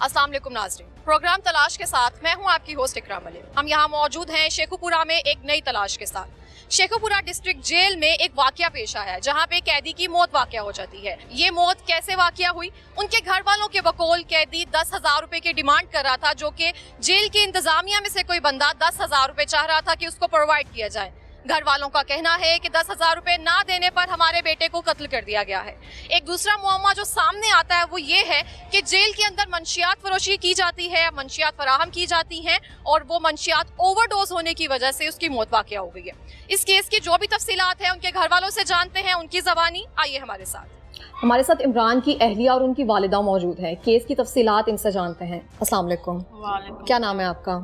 अस्सलाम वालेकुम नाज़रीन, प्रोग्राम तलाश के साथ मैं हूं आपकी होस्ट इकराम मलिक। हम यहां मौजूद हैं शेखुपुरा में एक नई तलाश के साथ। शेखुपुरा डिस्ट्रिक्ट जेल में एक वाकया पेश आया है जहां पे कैदी की मौत वाकया हो जाती है। ये मौत कैसे वाकया हुई? उनके घर वालों के बकौल कैदी 10,000 रुपए की डिमांड कर रहा था, जो कि जेल की इंतजामिया में से कोई बंदा 10,000 रुपए चाह रहा था कि उसको प्रोवाइड किया जाए। घर वालों का कहना है कि 10,000 रुपए ना देने पर हमारे बेटे को कत्ल कर दिया गया है। एक दूसरा मुअम्मा जो सामने आता है वो ये है कि जेल के अंदर मंशियात फरोशी की जाती है, मंशियात फराहम की जाती हैं और वो मंशियात ओवरडोज होने की वजह से उसकी मौत वाक़या हो गई है। इस केस की जो भी तफसीलात हैं उनके घर वालों से जानते हैं, उनकी ज़बानी। आइए हमारे साथ इमरान की अहलिया और उनकी वालिदा मौजूद है। केस की तफसीलात इनसे जानते हैं। अस्सलाम वालेकुम। क्या नाम है आपका?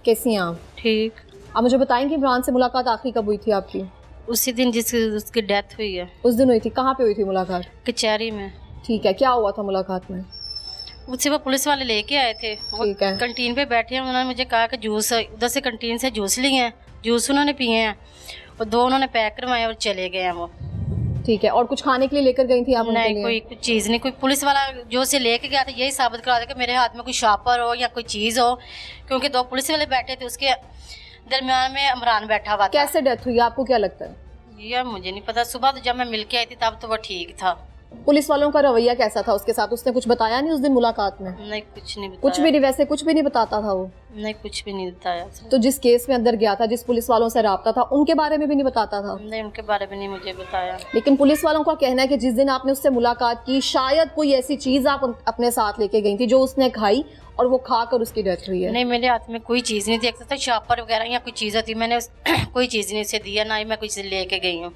कैसी हैं आप? ठीक। आप मुझे बताएंगे इमरान से मुलाकात आखिरी कब हुई थी आपकी? उसी दिन उसकी डेथ हुई है। उस दिन हुई थी। कहाँ पे हुई थी मुलाकात? कचहरी में। ठीक है, क्या हुआ था मुलाकात में? मुझसे वो पुलिस वाले लेके आए थे। ठीक है। कंटीन पे बैठे हैं, उन्होंने मुझे कहा कि जूस उधर से कंटीन से जूस लिए हैं, जूस उन्होंने पिए हैं और 2 उन्होंने पैक करवाए और चले गए हैं वो। ठीक है, और कुछ खाने के लिए लेकर गई थी आप? नहीं, कोई कुछ चीज़ नहीं। कोई पुलिस वाला जो से लेके गया था यही साबित करा था कि मेरे हाथ में कोई शापर हो या कोई चीज़ हो, क्योंकि 2 पुलिस वाले बैठे थे, उसके दरमियान में इमरान बैठा हुआ था। कैसे डेथ हुई, आपको क्या लगता है? यह मुझे नहीं पता। सुबह तो जब मैं मिल के आई थी तब तो वो ठीक था। पुलिस वालों का रवैया कैसा था उसके साथ? उसने कुछ बताया नहीं उस दिन मुलाकात में? नहीं, कुछ नहीं बताया। कुछ भी नहीं? वैसे कुछ भी नहीं बताता था वो? नहीं, कुछ भी नहीं बताया। तो जिस केस में अंदर गया था, जिस पुलिस वालों से राब्ता था, उनके बारे में भी नहीं बताता था? नहीं, उनके बारे में नहीं मुझे बताया। लेकिन पुलिस वालों का कहना है कि जिस दिन आपने उससे मुलाकात की शायद कोई ऐसी चीज आप अपने साथ लेके गई थी जो उसने खाई और वो खाकर उसकी डेथ हुई है। नहीं, मेरे हाथ में कोई चीज़ नहीं थी। एक तो शापर वगैरह या कोई चीज़ होती, मैंने कोई चीज़ नहीं उसे दिया, ना ही मैं कुछ लेके गई हूँ।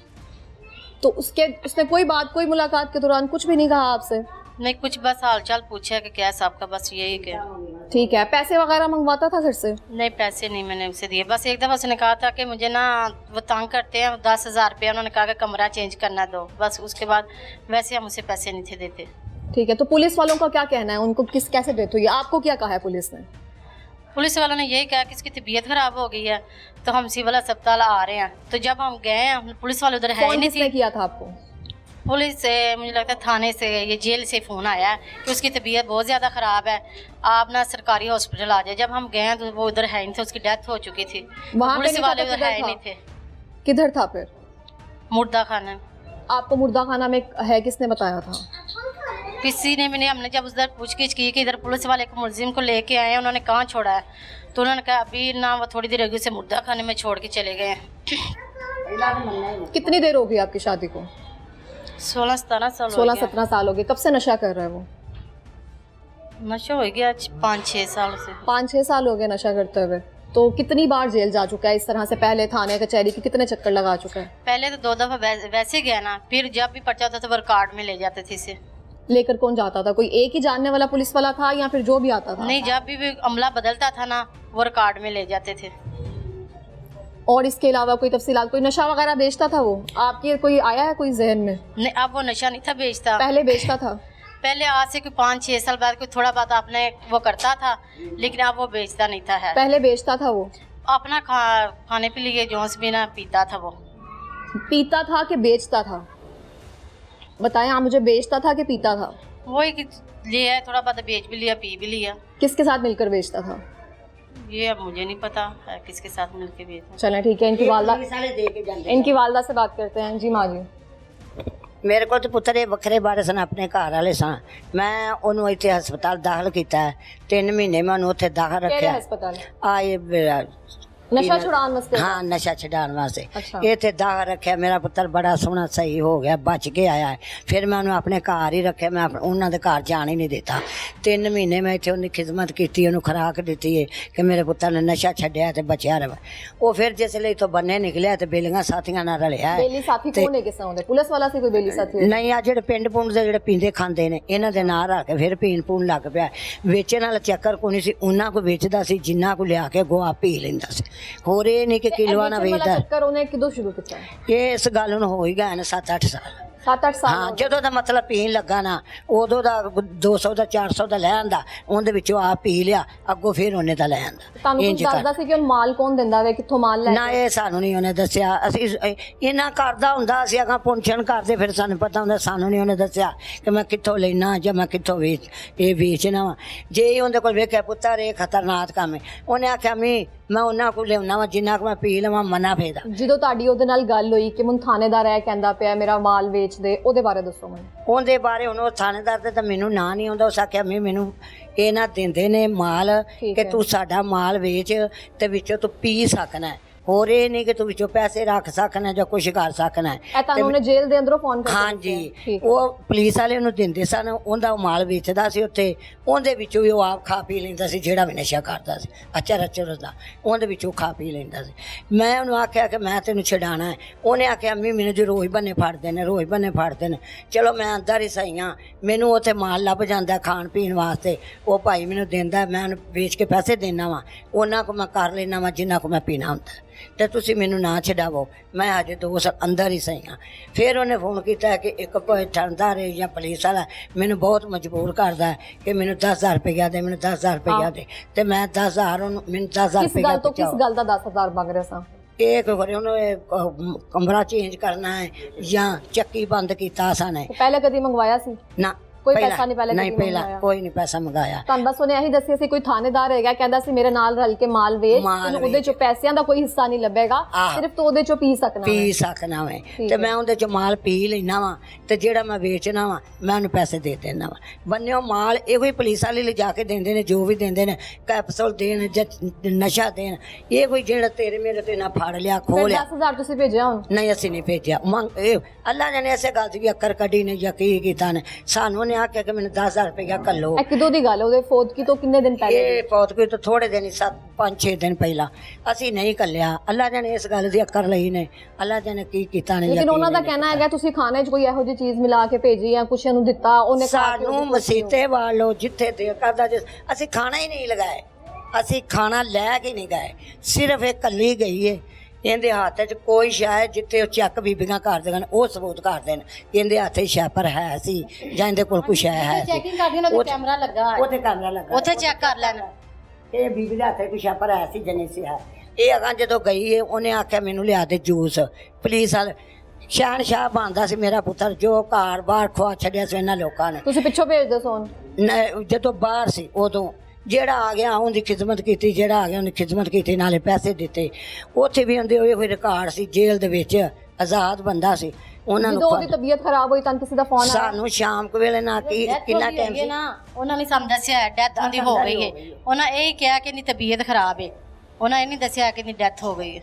तो उसने कोई बात, कोई मुलाकात के दौरान कुछ भी नहीं कहा आपसे? नहीं, कुछ बस हाल चाल पूछा कि क्या साहब का, बस यही क्या। ठीक है। पैसे वगैरह मंगवाता था घर से? नहीं, पैसे नहीं मैंने उसे दिए। बस एक दफ़ा उसने कहा था कि मुझे ना वो तंग करते हैं, 10,000 रुपया उन्होंने कहा कि कमरा चेंज करना दो, बस। उसके बाद वैसे हम उसे पैसे नहीं थे देते। ठीक है। तो पुलिस वालों का क्या कहना है? उनको कैसे डेथ हुई? आपको क्या कहा है पुलिस ने? पुलिस वालों ने यही कहा कि इसकी तबीयत खराब हो गई है, तो हम सिविल अस्पताल आ रहे हैं। तो जब हम गए हैं, पुलिस वाले उधर है ही नहीं थी। किया था आपको? पुलिस से, मुझे लगता है थाने से, ये जेल से फ़ोन आया है कि उसकी तबीयत बहुत ज़्यादा ख़राब है, आप ना सरकारी हॉस्पिटल आ जाए। जब हम गए हैं तो वो उधर है ही नहीं थे, उसकी डेथ हो चुकी थी। पुलिस वाले उधर है ही नहीं थे। किधर था फिर? मुर्दा खाना। आपको मुर्दा खाना में है किसने बताया था? किसी ने भी नहीं। हमने जब उधर पूछगिछ की कि इधर पुलिस वाले को मुलजिम को लेके आए हैं, उन्होंने कहाँ छोड़ा है, तो उन्होंने कहा अभी ना, वो थोड़ी देर होगी उसे मुर्दा खाने में छोड़ के चले गए हैं। कितनी देर हो गई आपकी शादी को? 16-17 साल। 16-17 साल हो गए। कब से नशा कर रहा है वो? नशा हो गया 5-6 साल से। 5-6 साल हो गए नशा करते हुए। तो कितनी बार जेल जा चुका है इस तरह से? पहले थाने कचहरी के कितने चक्कर लगा चुका है? पहले तो 2 दफ़ा वैसे गया ना, फिर जब भी पर्चा होता था वो रिकॉर्ड में ले जाते थे इसे। लेकर कौन जाता था? कोई एक ही जानने वाला पुलिस वाला था या फिर जो भी आता था? नहीं, जब भी अमला बदलता था ना, वो रिकॉर्ड में ले जाते थे। और इसके अलावा कोई तफसीलात, कोई नशा वगैरह बेचता था वो? आपके कोई आया है कोई जहन में? नहीं, अब वो नशा नहीं था बेचता। पहले बेचता था? पहले आज से कोई 5-6 साल बाद कोई थोड़ा बहुत आपने वो करता था, लेकिन अब वो बेचता नहीं था। है, पहले बेचता था वो? अपना खाने के लिए जोश भी ना पीता था वो। पीता था कि बेचता था? बताएं आप मुझे, बेचता था कि पीता था? वही लिया है, थोड़ा बहुत बेच भी लिया, पी भी लिया। किसके साथ मिलकर बेचता था? ये अब मुझे नहीं पता है किसके साथ मिलकर बेचता। चलें ठीक है, इनकी वालदा से बात करते हैं। जी माँ जी। मेरे को तो पुत्र ये बखरे बारे सन, अपने घर वाले सन। मैं उन्होंने इतने हस्पताल दाखिल किया है। 3 महीने मैं उन्हें उत्थे दाखिल रखा। हस्पताल ये नशा छुड़ाने वास्ते? हाँ, नशा छुड़ाने वास्ते। अच्छा। ये थे दाखिल रखे। मेरा पुत्र बड़ा सोहना सही हो गया, बच के आया है। फिर मैं उन्हें अपने घर ही रखे, मैं उन्होंने घर जान ही नहीं देता। 3 महीने मैं इतने उन्हें खिदमत की, उन्हें खुराक दी है कि मेरे पुत्र ने नशा छड्या तो बचा रहा। वो फिर जिसले तो बन्ने निकलिया तो बेलियां साथियां नाल रलिया है। बेली साथी कौन है? किस होंदे? पुलिस वाला से कोई बेली साथी? नहीं, आ जेडे पिंड पुंड दे जेडे पींदे खांदे ने, इन्हां दे नाल रल के फिर पीन पून लग पिया। वेचण वाला चक्कर कोई नहीं सी, उन्हां को वेचदा सी जिन्हां को लिया के गोआ पी लैंदा सी। होर ये नहीं कि किलोआं ना वेचदा। चक्कर उन्हें किदों शुरू किया? ये इस गल नूं हो ही गए ने 7-8 साल। 7-8 ਸਾਲ ਹਾਂ ਜਦੋਂ ਦਾ ਮਤਲਬ ਪੀਣ ਲੱਗਾ ਨਾ ਉਦੋਂ ਦਾ 200 ਦਾ 400 ਦਾ ਲੈ ਆਂਦਾ, ਉਹਦੇ ਵਿੱਚੋਂ ਆਪ ਪੀ ਲਿਆ, ਅੱਗੋਂ ਫਿਰ ਉਹਨੇ ਦਾ ਲੈ ਆਂਦਾ। ਤੁਹਾਨੂੰ ਕੁਝ ਦੱਸਦਾ ਸੀ ਕਿ ਉਹ ਮਾਲ ਕੌਣ ਦਿੰਦਾ ਵੇ, ਕਿੱਥੋਂ ਮਾਲ ਲੈ ਨਾ ਇਹ ਸਾਨੂੰ ਨਹੀਂ ਉਹਨੇ ਦੱਸਿਆ। ਅਸੀਂ ਇਹਨਾਂ ਕਰਦਾ ਹੁੰਦਾ, ਅਸੀਂ ਅਗਾਂ ਪੁੰਛਣ ਕਰਦੇ, ਫਿਰ ਸਾਨੂੰ ਪਤਾ ਹੁੰਦਾ। ਸਾਨੂੰ ਨਹੀਂ ਉਹਨੇ ਦੱਸਿਆ ਕਿ ਮੈਂ ਕਿੱਥੋਂ ਲੈਣਾ ਜਾਂ ਮੈਂ ਕਿੱਥੋਂ ਵੇਚਣਾ ਵਾ। ਜੇ ਹੀ ਉਹਦੇ ਕੋਲ ਵੇਖਿਆ ਪੁੱਤਰ ਇਹ ਖਤਰਨਾਕ ਕੰਮ ਹੈ, ਉਹਨੇ ਆਖਿਆ ਮੈਂ ਉਹਨਾਂ ਕੋਲ ਲਿਆਉਣਾ ਵਾ ਜਿੰਨਾ ਕੁ ਮੈਂ ਪੀ ਲਵਾਂ, ਮਨਾ ਫੇਦਾ। ਜਦੋਂ ਤੁਹਾਡੀ ਉਹਦੇ ਨਾਲ ਗੱਲ ਹੋਈ ਕਿ ਮੈਨੂੰ ਥਾਣੇਦਾਰ ਇਹ ਕਹਿੰਦਾ ਪਿਆ ਮੇਰਾ ਮਾਲ ਵੇਚ ਦੇ, ਉਹਦੇ ਬਾਰੇ ਦੱਸੋ ਮੈਨੂੰ। ਉਹਦੇ ਬਾਰੇ ਹੁਣ ਉਹ ਥਾਣੇਦਾਰ ਤੇ ਤਾਂ ਮੈਨੂੰ ਨਾਂ ਨਹੀਂ ਆਉਂਦਾ। ਉਸ ਆਖਿਆ ਮੈਨੂੰ ਇਹ ਨਾ ਦਿੰਦੇ ਨੇ ਮਾਲ ਕਿ ਤੂੰ ਸਾਡਾ ਮਾਲ ਵੇਚ ਤੇ ਵਿੱਚੋਂ ਤੂੰ ਪੀ ਸਕਣਾ, ਹੋਰ ਇਹ ਨਹੀਂ ਕਿ ਤੂੰ ਵਿੱਚੋਂ ਪੈਸੇ ਰੱਖ ਸਕਣਾ ਜਾਂ ਕੁਝ ਕਰ ਸਕਣਾ। ਇਹ ਤੁਹਾਨੂੰ ਉਹਨੇ ਜੇਲ੍ਹ ਦੇ ਅੰਦਰੋਂ ਫੋਨ ਕਰਕੇ ਹਾਂਜੀ, ਉਹ ਪੁਲਿਸ ਵਾਲੇ ਨੂੰ ਦਿੰਦੇ ਸਨ, ਉਹਦਾ ਮਾਲ ਵੇਚਦਾ ਸੀ ਉੱਥੇ, ਉਹਦੇ ਵਿੱਚੋਂ ਵੀ ਉਹ ਆਪ ਖਾ ਪੀ ਲੈਂਦਾ ਸੀ। ਜਿਹੜਾ ਵੀ ਨਸ਼ਾ ਕਰਦਾ ਸੀ ਅਚਰ ਦਾ, ਉਹਦੇ ਵਿੱਚੋਂ ਖਾ ਪੀ ਲੈਂਦਾ ਸੀ। ਮੈਂ ਉਹਨੂੰ ਆਖਿਆ ਕਿ ਮੈਂ ਤੈਨੂੰ ਛਡਾਣਾ ਹੈ। ਉਹਨੇ ਆਖਿਆ ਮੈਨੂੰ ਜੀ ਰੋਜ਼ ਬੰਨੇ ਫੜਦੇ ਨੇ। ਚਲੋ ਮੈਂ ਅੰਦਰ ਹੀ ਸਹੀ ਹਾਂ, ਮੈਨੂੰ ਉੱਥੇ ਮਾਲ ਲੱਭ ਜਾਂਦਾ ਖਾਣ ਪੀਣ ਵਾਸਤੇ, ਉਹ ਭਾਈ ਮੈਨੂੰ ਦਿੰਦਾ, ਮੈਂ ਉਹਨੂੰ ਵੇਚ ਕੇ ਪੈਸੇ ਦੇਣਾ ਵਾ, ਉਹਨਾਂ ਕੋ ਮੈਂ ਕਰ ਲੈਣਾ ਵਾ ਜਿੰਨਾ ਕੋ ਮੈਂ ਪੀਣਾ ਹੁੰਦਾ, ਤੇ ਤੁਸੀਂ ਮੈਨੂੰ ਨਾ ਛਡਾਵੋ, ਮੈਂ ਹਜੇ 2 ਸਾਲ ਅੰਦਰ ਹੀ ਸਹੀ ਹਾਂ। ਫਿਰ ਉਹਨੇ ਫੋਨ ਕੀਤਾ ਕਿ ਇੱਕ ਥਾਣੇਦਾਰ ਜਾਂ ਪੁਲਿਸ ਵਾਲਾ ਮੈਨੂੰ ਬਹੁਤ ਮਜਬੂਰ ਕਰਦਾ ਕਿ ਮੈਨੂੰ 10,000 ਰੁਪਇਆ ਦੇ, ਮੈਨੂੰ 10,000 ਰੁਪਇਆ ਦੇ, ਤੇ ਮੈਂ 10,000 ਉਹਨੂੰ, ਮੈਨੂੰ 10,000 ਰੁਪਇਆ ਕਿਸ ਗੱਲ ਦਾ 10,000 ਮੰਗ ਰਿਹਾ ਸਾਂ? ਇਹ ਕੋਈ ਉਹਨੂੰ ਕਮਰਾ ਚੇਂਜ ਕਰਨਾ ਹੈ ਜਾਂ ਚੱਕੀ ਬੰਦ ਕੀਤਾ ਸਾਨੇ। ਪਹਿਲੇ ਕਦੀ ਮੰਗਵਾਇਆ ਸੀ? ਨਾ, ਕੋਈ ਪੈਸਾ ਨਹੀਂ ਪਹਿਲੇ ਨਹੀਂ, ਪਹਿਲਾਂ ਕੋਈ ਨਹੀਂ ਪੈਸਾ ਮੰਗਾਇਆ। ਤੁਹਾਨੂੰ ਬਸ ਉਹਨੇ ਇਹੀ ਦੱਸਿਆ ਸੀ ਕੋਈ ਥਾਣੇਦਾਰ ਹੈਗਾ, ਕਹਿੰਦਾ ਸੀ ਮੇਰੇ ਨਾਲ ਰਲ ਕੇ ਮਾਲ ਵੇਚ, ਉਹਦੇ ਚੋਂ ਪੈਸਿਆਂ ਦਾ ਕੋਈ ਹਿੱਸਾ ਨਹੀਂ ਲੱਭੇਗਾ, ਸਿਰਫ ਤੂੰ ਉਹਦੇ ਚੋਂ ਪੀ ਸਕਣਾ ਵੇ, ਤੇ ਮੈਂ ਉਹਦੇ ਚੋਂ ਮਾਲ ਪੀ ਲੈਣਾ ਵਾ, ਤੇ ਜਿਹੜਾ ਮੈਂ ਵੇਚਣਾ ਵਾ ਮੈਂ ਉਹਨੂੰ ਪੈਸੇ ਦੇ ਦੇਣਾ ਵਾ। ਬੰਨਿਓ ਮਾਲ ਇਹੋ ਹੀ ਪੁਲਿਸ ਵਾਲੇ ਲਿਜਾ ਕੇ ਦਿੰਦੇ ਨੇ, ਜੋ ਵੀ ਦਿੰਦੇ ਨੇ, ਕੈਪਸੂਲ ਦੇਣ ਜਾਂ ਨਸ਼ਾ ਦੇਣ, ਇਹ ਕੋਈ ਜਿਹੜਾ ਤੇਰੇ ਮੇਰੇ ਤੇ ਨਾ ਫੜ ਲਿਆ ਖੋਹ ਲਿਆ। 10,000 ਤੁਸੀਂ ਭੇਜਿਆ ਹੁਣ? ਨਹੀਂ, ਅਸੀਂ ਨਹੀਂ ਭੇਜਿਆ। ਅੱਲਾ ਜਾਨੇ ਐਸੇ ਗੱਲ ਦੀ ਅੱਕਰ ਕੱਢੀ ਨੇ ਜਾਂ ਕੀ ਕੀਤਾ ਨੇ। ਸਾਨੂੰ ਨੇ ਆਖਿਆ ਕਿ ਮੈਨੂੰ 10,000 ਰੁਪਇਆ ਕੱਲੋ। ਇਹ ਕਿਦੋਂ ਦੀ ਗੱਲ? ਉਹਦੇ ਫੌਤਗੀ ਤੋਂ ਕਿੰਨੇ ਦਿਨ ਪਹਿਲੇ? ਇਹ ਫੌਤਗੀ ਤੋਂ ਥੋੜੇ ਦਿਨ ਹੀ, 5-6 ਦਿਨ ਪਹਿਲਾਂ। ਅਸੀਂ ਨਹੀਂ ਕੱਲਿਆ, ਅੱਲਾ ਜਾਨੇ ਇਸ ਗੱਲ ਦੀ ਅੱਕਰ ਲਈ ਨੇ, ਅੱਲਾ ਜਾਨੇ ਕੀ ਕੀਤਾ ਨੇ। ਲੇਕਿਨ ਉਹਨਾਂ ਦਾ ਕਹਿਣਾ ਹੈਗਾ ਤੁਸੀਂ ਖਾਣੇ 'ਚ ਕੋਈ ਇਹੋ ਜਿਹੀ ਚੀਜ਼ ਮਿਲਾ ਕੇ ਭੇਜੀ ਜਾਂ ਕੁਛ ਨੂੰ ਦਿੱਤਾ, ਉਹਨੇ ਸਾਨੂੰ ਮਸੀਤੇ ਵਾਲੋ ਜਿੱਥੇ ਦਿਲ ਕਰਦਾ, ਅਸੀਂ ਖਾਣਾ ਹੀ ਨਹੀਂ ਲਗਾਏ, ਅਸੀਂ ਖਾਣਾ ਲੈ ਕੇ ਨਹੀਂ ਗਏ, ਸਿਰਫ ਇਹ ਕੱਲੀ ਗਈ ਏ। ਇਹਦੇ ਹੱਥ 'ਚ ਕੋਈ ਸ਼ਾਇਦ ਜਿੱਥੇ ਉਹ ਚੱਕ ਬੀਬੀਆਂ ਕਰ ਦੇਣ ਉਹ ਸਬੂਤ ਕਰ ਦੇਣ ਇਹਦੇ ਹੱਥ 'ਚ ਸ਼ੈਪਰ ਹੈ ਸੀ ਜਾਂ ਇਹਦੇ ਕੋਲ ਕੁਛ ਹੈ। ਚੈਕਿੰਗ ਕਰਦੇ ਨੇ, ਉਹਦੇ ਕੈਮਰਾ ਲੱਗਾ, ਉੱਥੇ ਕੈਮਰਾ ਲੱਗਾ, ਉੱਥੇ ਚੈੱਕ ਕਰ ਲੈਣਾ। ਇਹ ਬੀਬੀ ਦੇ ਹੱਥ 'ਚ ਕੁਛ ਸ਼ੈਪਰ ਹੈ ਸੀ ਜਨੇ ਸੀ ਹੈ। ਇਹ ਅਗਾਂ ਜਦੋਂ ਗਈ ਹੈ ਉਹਨੇ ਆਖਿਆ ਮੈਨੂੰ ਲਿਆ ਦੇ ਜੂਸ। ਪੁਲਿਸ ਵਾਲੇ ਸ਼ਹਿਨਸ਼ਾਹ ਬਣਦਾ ਸੀ ਮੇਰਾ ਪੁੱਤਰ, ਜੋ ਘਰ ਬਾਹਰ ਖਵਾ ਛੱਡਿਆ ਸੀ ਇਹਨਾਂ ਲੋਕਾਂ ਨੇ। ਤੁਸੀਂ ਪਿੱਛੋਂ ਭੇਜਦੇ ਸੋਨ? ਜਦੋਂ ਬਾਹਰ ਸੀ ਉਦੋਂ ਜਿਹੜਾ ਆ ਗਿਆ ਉਹਦੀ ਖਿਦਮਤ ਕੀਤੀ, ਜਿਹੜਾ ਆ ਗਿਆ ਉਹਨੇ ਖਿਦਮਤ ਕੀਤੀ, ਨਾਲੇ ਪੈਸੇ ਦਿੱਤੇ। ਉੱਥੇ ਵੀ ਹੁੰਦੇ ਹੋਏ ਕੋਈ ਰਿਕਾਰਡ ਸੀ, ਜੇਲ੍ਹ ਦੇ ਵਿੱਚ ਆਜ਼ਾਦ ਬੰਦਾ ਸੀ। ਉਹਨਾਂ ਨੂੰ ਉਹਦੀ ਤਬੀਅਤ ਖਰਾਬ ਹੋਈ ਤਾਂ ਕਿਸੇ ਦਾ ਫੋਨ ਆਇਆ? ਸਾਨੂੰ ਸ਼ਾਮ ਵੇਲੇ ਨਾ ਕਿੰਨਾ ਟਾਈਮ ਸੀ ਨਾ, ਉਹਨਾਂ ਨੇ ਸਾਨੂੰ ਦੱਸਿਆ ਡੈਥ ਉਹਦੀ ਹੋ ਗਈ ਹੈ। ਉਹਨਾਂ ਇਹ ਕਿਹਾ ਕਿ ਇਹਦੀ ਤਬੀਅਤ ਖਰਾਬ ਹੈ, ਉਹਨਾਂ ਇਹ ਨਹੀਂ ਦੱਸਿਆ ਕਿ ਇਹਦੀ ਡੈਥ ਹੋ ਗਈ ਹੈ।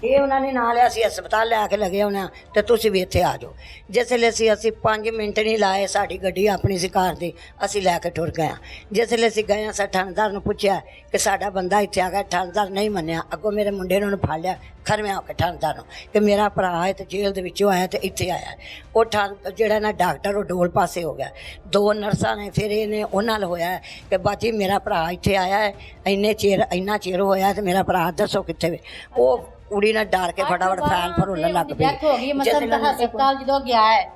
ਇਹ ਉਹਨਾਂ ਨੇ ਨਾਲ ਲਿਆ ਸੀ ਹਸਪਤਾਲ ਲੈ ਕੇ ਲੱਗੇ ਉਹਨਾਂ, ਤੇ ਤੁਸੀਂ ਵੀ ਇੱਥੇ ਆ ਜਾਓ। ਜਿਸ ਵੇਲੇ ਅਸੀਂ 5 ਮਿੰਟ ਨਹੀਂ ਲਾਏ, ਸਾਡੀ ਗੱਡੀ ਆਪਣੀ ਸੀ ਕਾਰ ਦੀ, ਅਸੀਂ ਲੈ ਕੇ ਟੁਰ ਗਏ। ਜਿਸ ਵੇਲੇ ਅਸੀਂ ਗਏ ਸਾਂ ਥਾਣੇਦਾਰ ਨੂੰ ਪੁੱਛਿਆ ਕਿ ਸਾਡਾ ਬੰਦਾ ਇੱਥੇ ਆ ਗਿਆ, ਥਾਣੇਦਾਰ ਨਹੀਂ ਮੰਨਿਆ। ਅੱਗੋਂ ਮੇਰੇ ਮੁੰਡੇ ਨੇ ਉਹਨੂੰ ਫੜ ਲਿਆ ਖਰਮਿਆ ਕੇ ਥਾਣੇਦਾਰ ਨੂੰ ਕਿ ਮੇਰਾ ਭਰਾ ਹੈ ਤੇ ਜੇਲ੍ਹ ਦੇ ਵਿੱਚੋਂ ਆਇਆ ਤੇ ਇੱਥੇ ਆਇਆ। ਉਹ ਜਿਹੜਾ ਨਾ ਡਾਕਟਰ ਉਹ ਡੋਲ ਪਾਸੇ ਹੋ ਗਿਆ, 2 ਨਰਸਾਂ ਨੇ ਫਿਰ ਇਹਨੇ ਉਹਨਾਂ ਨਾਲ ਹੋਇਆ ਕਿ ਬਾਜੀ ਮੇਰਾ ਭਰਾ ਇੱਥੇ ਆਇਆ ਹੈ, ਇੰਨਾ ਚਿਰ ਹੋਇਆ ਤੇ ਮੇਰਾ ਭਰਾ ਦੱਸੋ ਕਿੱਥੇ ਵੇ। ਉਹ ਕੁੜੀ ਨਾਲ ਡਰ ਕੇ ਫਟਾਫਟ ਫੈਲ ਫਰੋਲਣ ਲੱਗ ਪਈ। ਡੈਥ ਹੋ ਗਈ ਹੈ, ਮਸਲ ਹਸਪਤਾਲ ਜਦੋਂ ਗਿਆ ਹੈ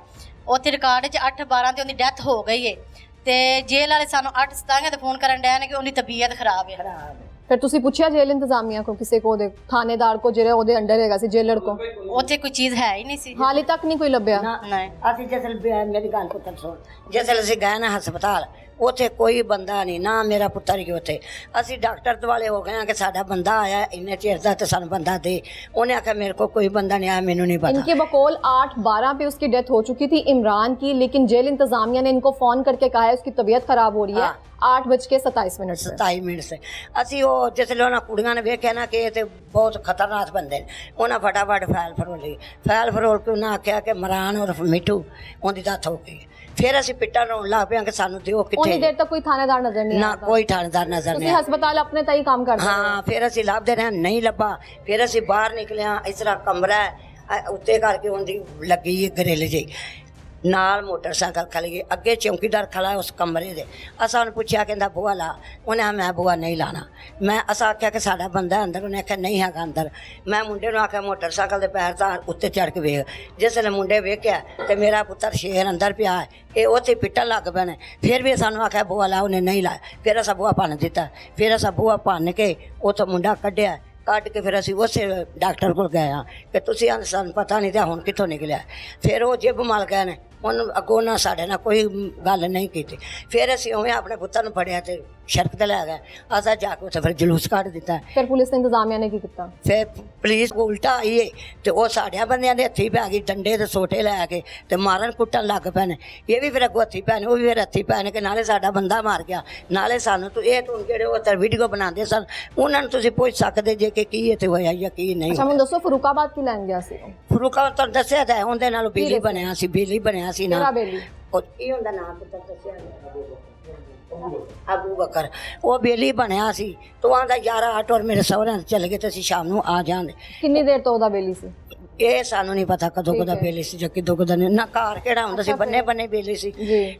ਉੱਥੇ ਰਿਕਾਰਡ 'ਚ 8/12 ਤੇ ਉਹਦੀ ਡੈਥ ਹੋ ਗਈ ਹੈ, ਤੇ ਜੇਲ੍ਹ ਵਾਲੇ ਸਾਨੂੰ 8/17 ਤੇ ਫੋਨ ਕਰਨ ਡਿਆ ਨੇ ਕਿ ਉਹਦੀ ਤਬੀਅਤ ਖਰਾਬ ਹੈ। ਫਿਰ ਤੁਸੀਂ ਪੁੱਛਿਆ ਜੇਲ੍ਹ ਇੰਤਜ਼ਾਮੀਆ ਕੋ, ਕਿਸੇ ਕੋ, ਉਹਦੇ ਥਾਣੇਦਾਰ ਕੋ ਜਿਹੜੇ ਉਹਦੇ ਅੰਡਰ ਹੈਗਾ ਸੀ ਜੇਲਰ ਕੋ? ਉੱਥੇ ਕੋਈ ਚੀਜ਼ ਹੈ ਹੀ ਨਹੀਂ ਸੀ, ਹਾਲੇ ਤੱਕ ਨਹੀਂ ਕੋਈ ਲੱਭਿਆ। ਨਹੀਂ। ਅਸੀਂ ਮੇਰੀ ਗੱਲ ਪੁੱਤਰ ਸੁਣ, ਜਿਸ ਵੇਲੇ ਅਸੀਂ ਗਏ ਨਾ ਹਸਪਤਾਲ ਉੱਥੇ ਕੋਈ ਬੰਦਾ ਨਹੀਂ, ਨਾ ਮੇਰਾ ਪੁੱਤਰ ਹੀ ਉੱਥੇ। ਅਸੀਂ ਡਾਕਟਰ ਦੁਆਲੇ ਹੋ ਗਏ ਹਾਂ ਕਿ ਸਾਡਾ ਬੰਦਾ ਆਇਆ ਇੰਨੇ ਚਿਰ ਦਾ, ਤੇ ਸਾਨੂੰ ਬੰਦਾ ਦੇ। ਉਹਨੇ आखा मेरे को कोई बंदा नहीं आया, मैनू नहीं पता। इनके बकौल 8/12 पे उसकी डेथ हो चुकी थी इमरान की, लेकिन जेल इंतजामिया ने इनको फोन करके कहा है उसकी तबीयत खराब हो रही है 8:27 से। 27 मिनट से ਅਸੀਂ ਉਹ ਜਿਸਲੇ ਉਹਨਾਂ ਕੁੜੀਆਂ ਨੇ ਵੇਖਿਆ ਨਾ ਕਿ ਇਹ ਤੇ ਬਹੁਤ ਖਤਰਨਾਕ ਬੰਦੇ ਨੇ, ਉਹਨਾਂ ਫਟਾਫਟ ਫਾਈਲ ਫਰੋਲ ਕੇ ਉਹਨਾਂ ਆਖਿਆ ਕਿ ਮਰਾਨ ਉਰਫ ਮਿੱਠੂ ਉਹਦੀ ਡੈਥ ਹੋ ਗਈ। ਫਿਰ ਅਸੀਂ ਪਿੱਟਾਂ ਰੋਣ ਲੱਗ ਪਿਆ ਕਿ ਸਾਨੂੰ ਦਿਓ ਕਿੱਥੇ। ਉਨੀ ਦੇਰ ਤੱਕ ਕੋਈ ਥਾਣੇਦਾਰ ਨਜ਼ਰ ਨਹੀਂ ਨਾ, ਕੋਈ ਥਾਣੇਦਾਰ ਨਜ਼ਰ ਨਹੀਂ। ਤੁਸੀਂ ਹਸਪਤਾਲ ਆਪਣੇ ਤਾਈ ਕੰਮ ਕਰਦੇ? ਹਾਂ, ਫਿਰ ਅਸੀਂ ਲੱਭਦੇ ਰਹੇ, ਨਹੀਂ ਲੱਭਾ। ਫਿਰ ਅਸੀਂ ਬਾਹਰ ਨਿਕਲਿਆ, ਇਸ ਤਰ੍ਹਾਂ ਕਮਰਾ ਉੱਤੇ ਕਰਕੇ ਉਹਦੀ ਲੱਗੀ ਗਰਿੱਲ ਜਿਹੀ, ਨਾਲ ਮੋਟਰਸਾਈਕਲ ਖੜੀ ਗਈ ਅੱਗੇ ਚੌਂਕੀਦਾਰ ਖੜਾ ਉਸ ਕਮਰੇ ਦੇ। ਅਸਾਂ ਉਹਨੂੰ ਪੁੱਛਿਆ ਕਹਿੰਦਾ ਬੂਹਾ ਲਾ। ਉਹਨੇ ਆ ਮੈਂ ਬੂਹਾ ਨਹੀਂ ਲਾਣਾ। ਮੈਂ ਅਸਾਂ ਆਖਿਆ ਕਿ ਸਾਡਾ ਬੰਦਾ ਅੰਦਰ। ਉਹਨੇ ਆਖਿਆ ਨਹੀਂ ਹੈਗਾ ਅੰਦਰ। ਮੈਂ ਮੁੰਡੇ ਨੂੰ ਆਖਿਆ ਮੋਟਰਸਾਈਕਲ ਦੇ ਪੈਰ ਤਾਂ ਉੱਤੇ ਚੜ੍ਹ ਕੇ ਵੇਖ। ਜਿਸ ਵੇਲੇ ਮੁੰਡੇ ਵੇਖਿਆ ਤੇ ਮੇਰਾ ਪੁੱਤਰ ਸ਼ੇਰ ਅੰਦਰ ਪਿਆ ਹੈ। ਇਹ ਉੱਥੇ ਪਿੱਟਣ ਲੱਗ ਪਏ ਨੇ। ਫਿਰ ਵੀ ਸਾਨੂੰ ਆਖਿਆ ਬੂਹਾ ਲਾ। ਉਹਨੇ ਨਹੀਂ ਲਾਇਆ। ਫਿਰ ਅਸਾਂ ਬੂਹਾ ਭੰਨ ਦਿੱਤਾ। ਫਿਰ ਅਸਾਂ ਬੂਹਾ ਭੰਨ ਕੇ ਉੱਥੋਂ ਮੁੰਡਾ ਕੱਢਿਆ। ਕੱਢ ਕੇ ਫਿਰ ਅਸੀਂ ਉਸੇ ਡਾਕਟਰ ਕੋਲ ਗਏ ਹਾਂ ਕਿ ਤੁਸੀਂ ਸਾਨੂੰ ਪਤਾ ਨਹੀਂ ਤਾਂ ਹੁਣ ਕਿੱਥੋਂ ਨਿਕਲਿਆ। ਫਿਰ ਉਹ ਜਿਬ ਮਲ ਗਏ ਨੇ। ਉਹਨੂੰ ਅੱਗੋਂ ਨਾ ਸਾਡੇ ਨਾਲ ਕੋਈ ਗੱਲ ਨਹੀਂ ਕੀਤੀ। ਫਿਰ ਅਸੀਂ ਉਵੇਂ ਆਪਣੇ ਪੁੱਤਰ ਨੂੰ ਫੜਿਆ ਤੇ ਸੜਕ ਤੇ ਲੈ ਗਏ। ਅਸਾਂ ਜਾ ਕੇ ਉੱਥੇ ਫਿਰ ਜਲੂਸ ਕੱਢ ਦਿੱਤਾ। ਫਿਰ ਪੁਲਿਸ ਨੇ ਇੰਤਜ਼ਾਮੀਆ ਨੇ ਕੀ ਕੀਤਾ? ਫਿਰ ਪੁਲਿਸ ਉਲਟਾ ਆਈ ਏ ਤੇ ਉਹ ਸਾਡਿਆਂ ਬੰਦਿਆਂ ਦੇ ਹੱਥੀਂ ਪੈ ਗਈ। ਡੰਡੇ ਤੇ ਸੋਟੇ ਲੈ ਕੇ ਤੇ ਮਾਰਨ ਕੁੱਟਣ ਲੱਗ ਪਏ ਨੇ। ਇਹ ਵੀ ਫਿਰ ਅੱਗੋਂ ਹੱਥੀਂ ਪੈ ਨੇ। ਉਹ ਵੀ ਫਿਰ ਹੱਥੀਂ ਪੈ ਨੇ ਕਿ ਨਾਲੇ ਸਾਡਾ ਬੰਦਾ ਮਾਰ ਗਿਆ ਨਾਲੇ ਸਾਨੂੰ। ਤੂੰ ਇਹ ਤੂੰ ਜਿਹੜੇ ਉਹ ਵੀਡੀਓ ਬਣਾਉਂਦੇ ਸਨ ਉਹਨਾਂ ਨੂੰ ਤੁਸੀਂ ਪੁੱਛ ਸਕਦੇ ਜੇ ਕਿ ਕੀ ਇੱਥੇ ਹੋਇਆ ਜਾਂ ਕੀ ਨਹੀਂ। ਅੱਛਾ ਮੈਨੂੰ ਦੱਸੋ ਫਰੂਕਾਬਾਦ ਕੀ ਲੈਣ ਗਿਆ ਸੀ? ਫਰੂਕਾ ਤੁਹਾਨੂੰ ਦੱਸਿਆ ਤਾਂ ਉਹਦੇ ਨਾਲ ਬੇਲੀ ਬਣਿਆ ਸੀ। ਬੇਲੀ ਬਣਿਆ ਸੀ ਨਾ। ਕਿਹੜਾ ਬੇਲੀ? ਉਹ ਇਹ ਉਹਦਾ ਨਾਮ ਪੁੱਤਰ ਦੱਸਿਆ ਅਬੂ ਬਕਰ। ਉਹ ਬੇਲੀ ਬਣਿਆ ਸੀ। ਤੂੰ ਆਂਦਾ ਯਾਰ ਆਟੋ ਔਰ ਮੇਰੇ ਸਹੁਰਿਆਂ ਚਲੇ ਗਏ ਤੇ ਅਸੀਂ ਸ਼ਾਮ ਨੂੰ ਆ ਜਾਾਂਗੇ। ਕਿੰਨੀ ਦੇਰ ਤੋਂ ਉਹਦਾ ਬੇਲੀ ਸੀ? ਇਹ ਸਾਨੂੰ ਨਹੀਂ ਪਤਾ ਕਦੋਂ ਕਦਾ ਬੇਲੀ ਸੀ ਜਾਂ ਕਿਦੋਂ ਕਦਾ ਨਹੀਂ। ਨਾ ਘਰ ਕਿਹੜਾ ਹੁੰਦਾ ਸੀ। ਬੰਨੇ ਬੰਨੇ ਬੇਲੀ ਸੀ।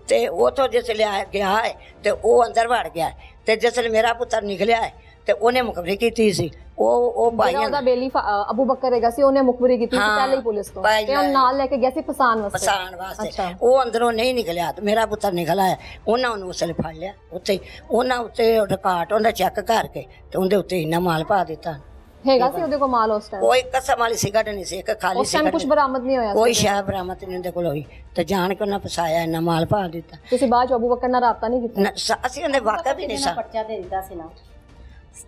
ਤੇ ਉਥੋਂ ਜਿਸ ਲਿਆ ਗਿਆ ਹੈ ਤੇ ਉਹ ਅੰਦਰ ਵੜ ਗਿਆ। ਤੇ ਜਿਸ ਵੇਲੇ ਮੇਰਾ ਪੁੱਤਰ ਨਿਕਲਿਆ ਹੈ ਤੇ ਉਹਨੇ ਮੁਖਬਰੀ ਕੀਤੀ ਸੀ। ਉਹ ਭਾਈਆਂ ਉਹਦਾ ਬੇਲੀ ਅਬੂ ਬਕਰ ਹੈਗਾ ਸੀ। ਉਹਨੇ ਮੁਖਬਰੀ ਕੀਤੀ ਸੀ ਪਹਿਲੇ ਹੀ ਪੁਲਿਸ ਤੋਂ ਤੇ ਉਹ ਨਾਲ ਲੈ ਕੇ ਗਿਆ ਸੀ ਫਸਾਣ ਵਾਸਤੇ। ਉਹ ਅੰਦਰੋਂ ਨਹੀਂ ਨਿਕਲਿਆ ਤੇ ਮੇਰਾ ਪੁੱਤਰ ਨਿਕਲ ਆਇਆ। ਉਹਨਾਂ ਨੂੰ ਉਸਲੇ ਫੜ ਲਿਆ ਉੱਥੇ। ਉਹਨਾਂ ਉੱਤੇ ਰਿਕਾਰਡ ਉਹਦਾ ਚੈੱਕ ਕਰਕੇ ਤੇ ਉਹਦੇ ਉੱਤੇ ਇੰਨਾ ਮਾਲ ਪਾ ਦਿੱਤਾ। ਹੈਗਾ ਸੀ ਉਹਦੇ ਕੋਲ ਮਾਲ ਉਸ ਟਾਈਮ? ਕੋਈ ਕਸਮ ਵਾਲੀ ਸਿਗਰਟ ਨਹੀਂ ਸੀ। ਇੱਕ ਖਾਲੀ ਸਿਗਰਟ। ਕੁਝ ਬਰਾਮਦ ਨਹੀਂ ਹੋਇਆ? ਕੋਈ ਸ਼ੈ ਬਰਾਮਦ ਨਹੀਂ ਉਹਦੇ ਕੋਲ ਹੋਈ। ਤੇ ਜਾਣ ਕੇ ਉਹਨਾਂ ਫਸਾਇਆ ਇੰਨਾ ਮਾਲ ਪਾ ਦਿੱਤਾ। ਤੁਸੀਂ ਬਾਅਦ ਚ ਅਬੂ ਬਕਰ ਨਾਲ ਰਾਬਤਾ ਨਹੀਂ ਕੀਤਾ? ਅਸੀਂ ਉਹਦੇ ਵਾਕਾ ਵੀ ਨਹੀਂ ਸਾਂ। ਪਰਚਾ ਦੇ ਦਿੱਤਾ ਸੀ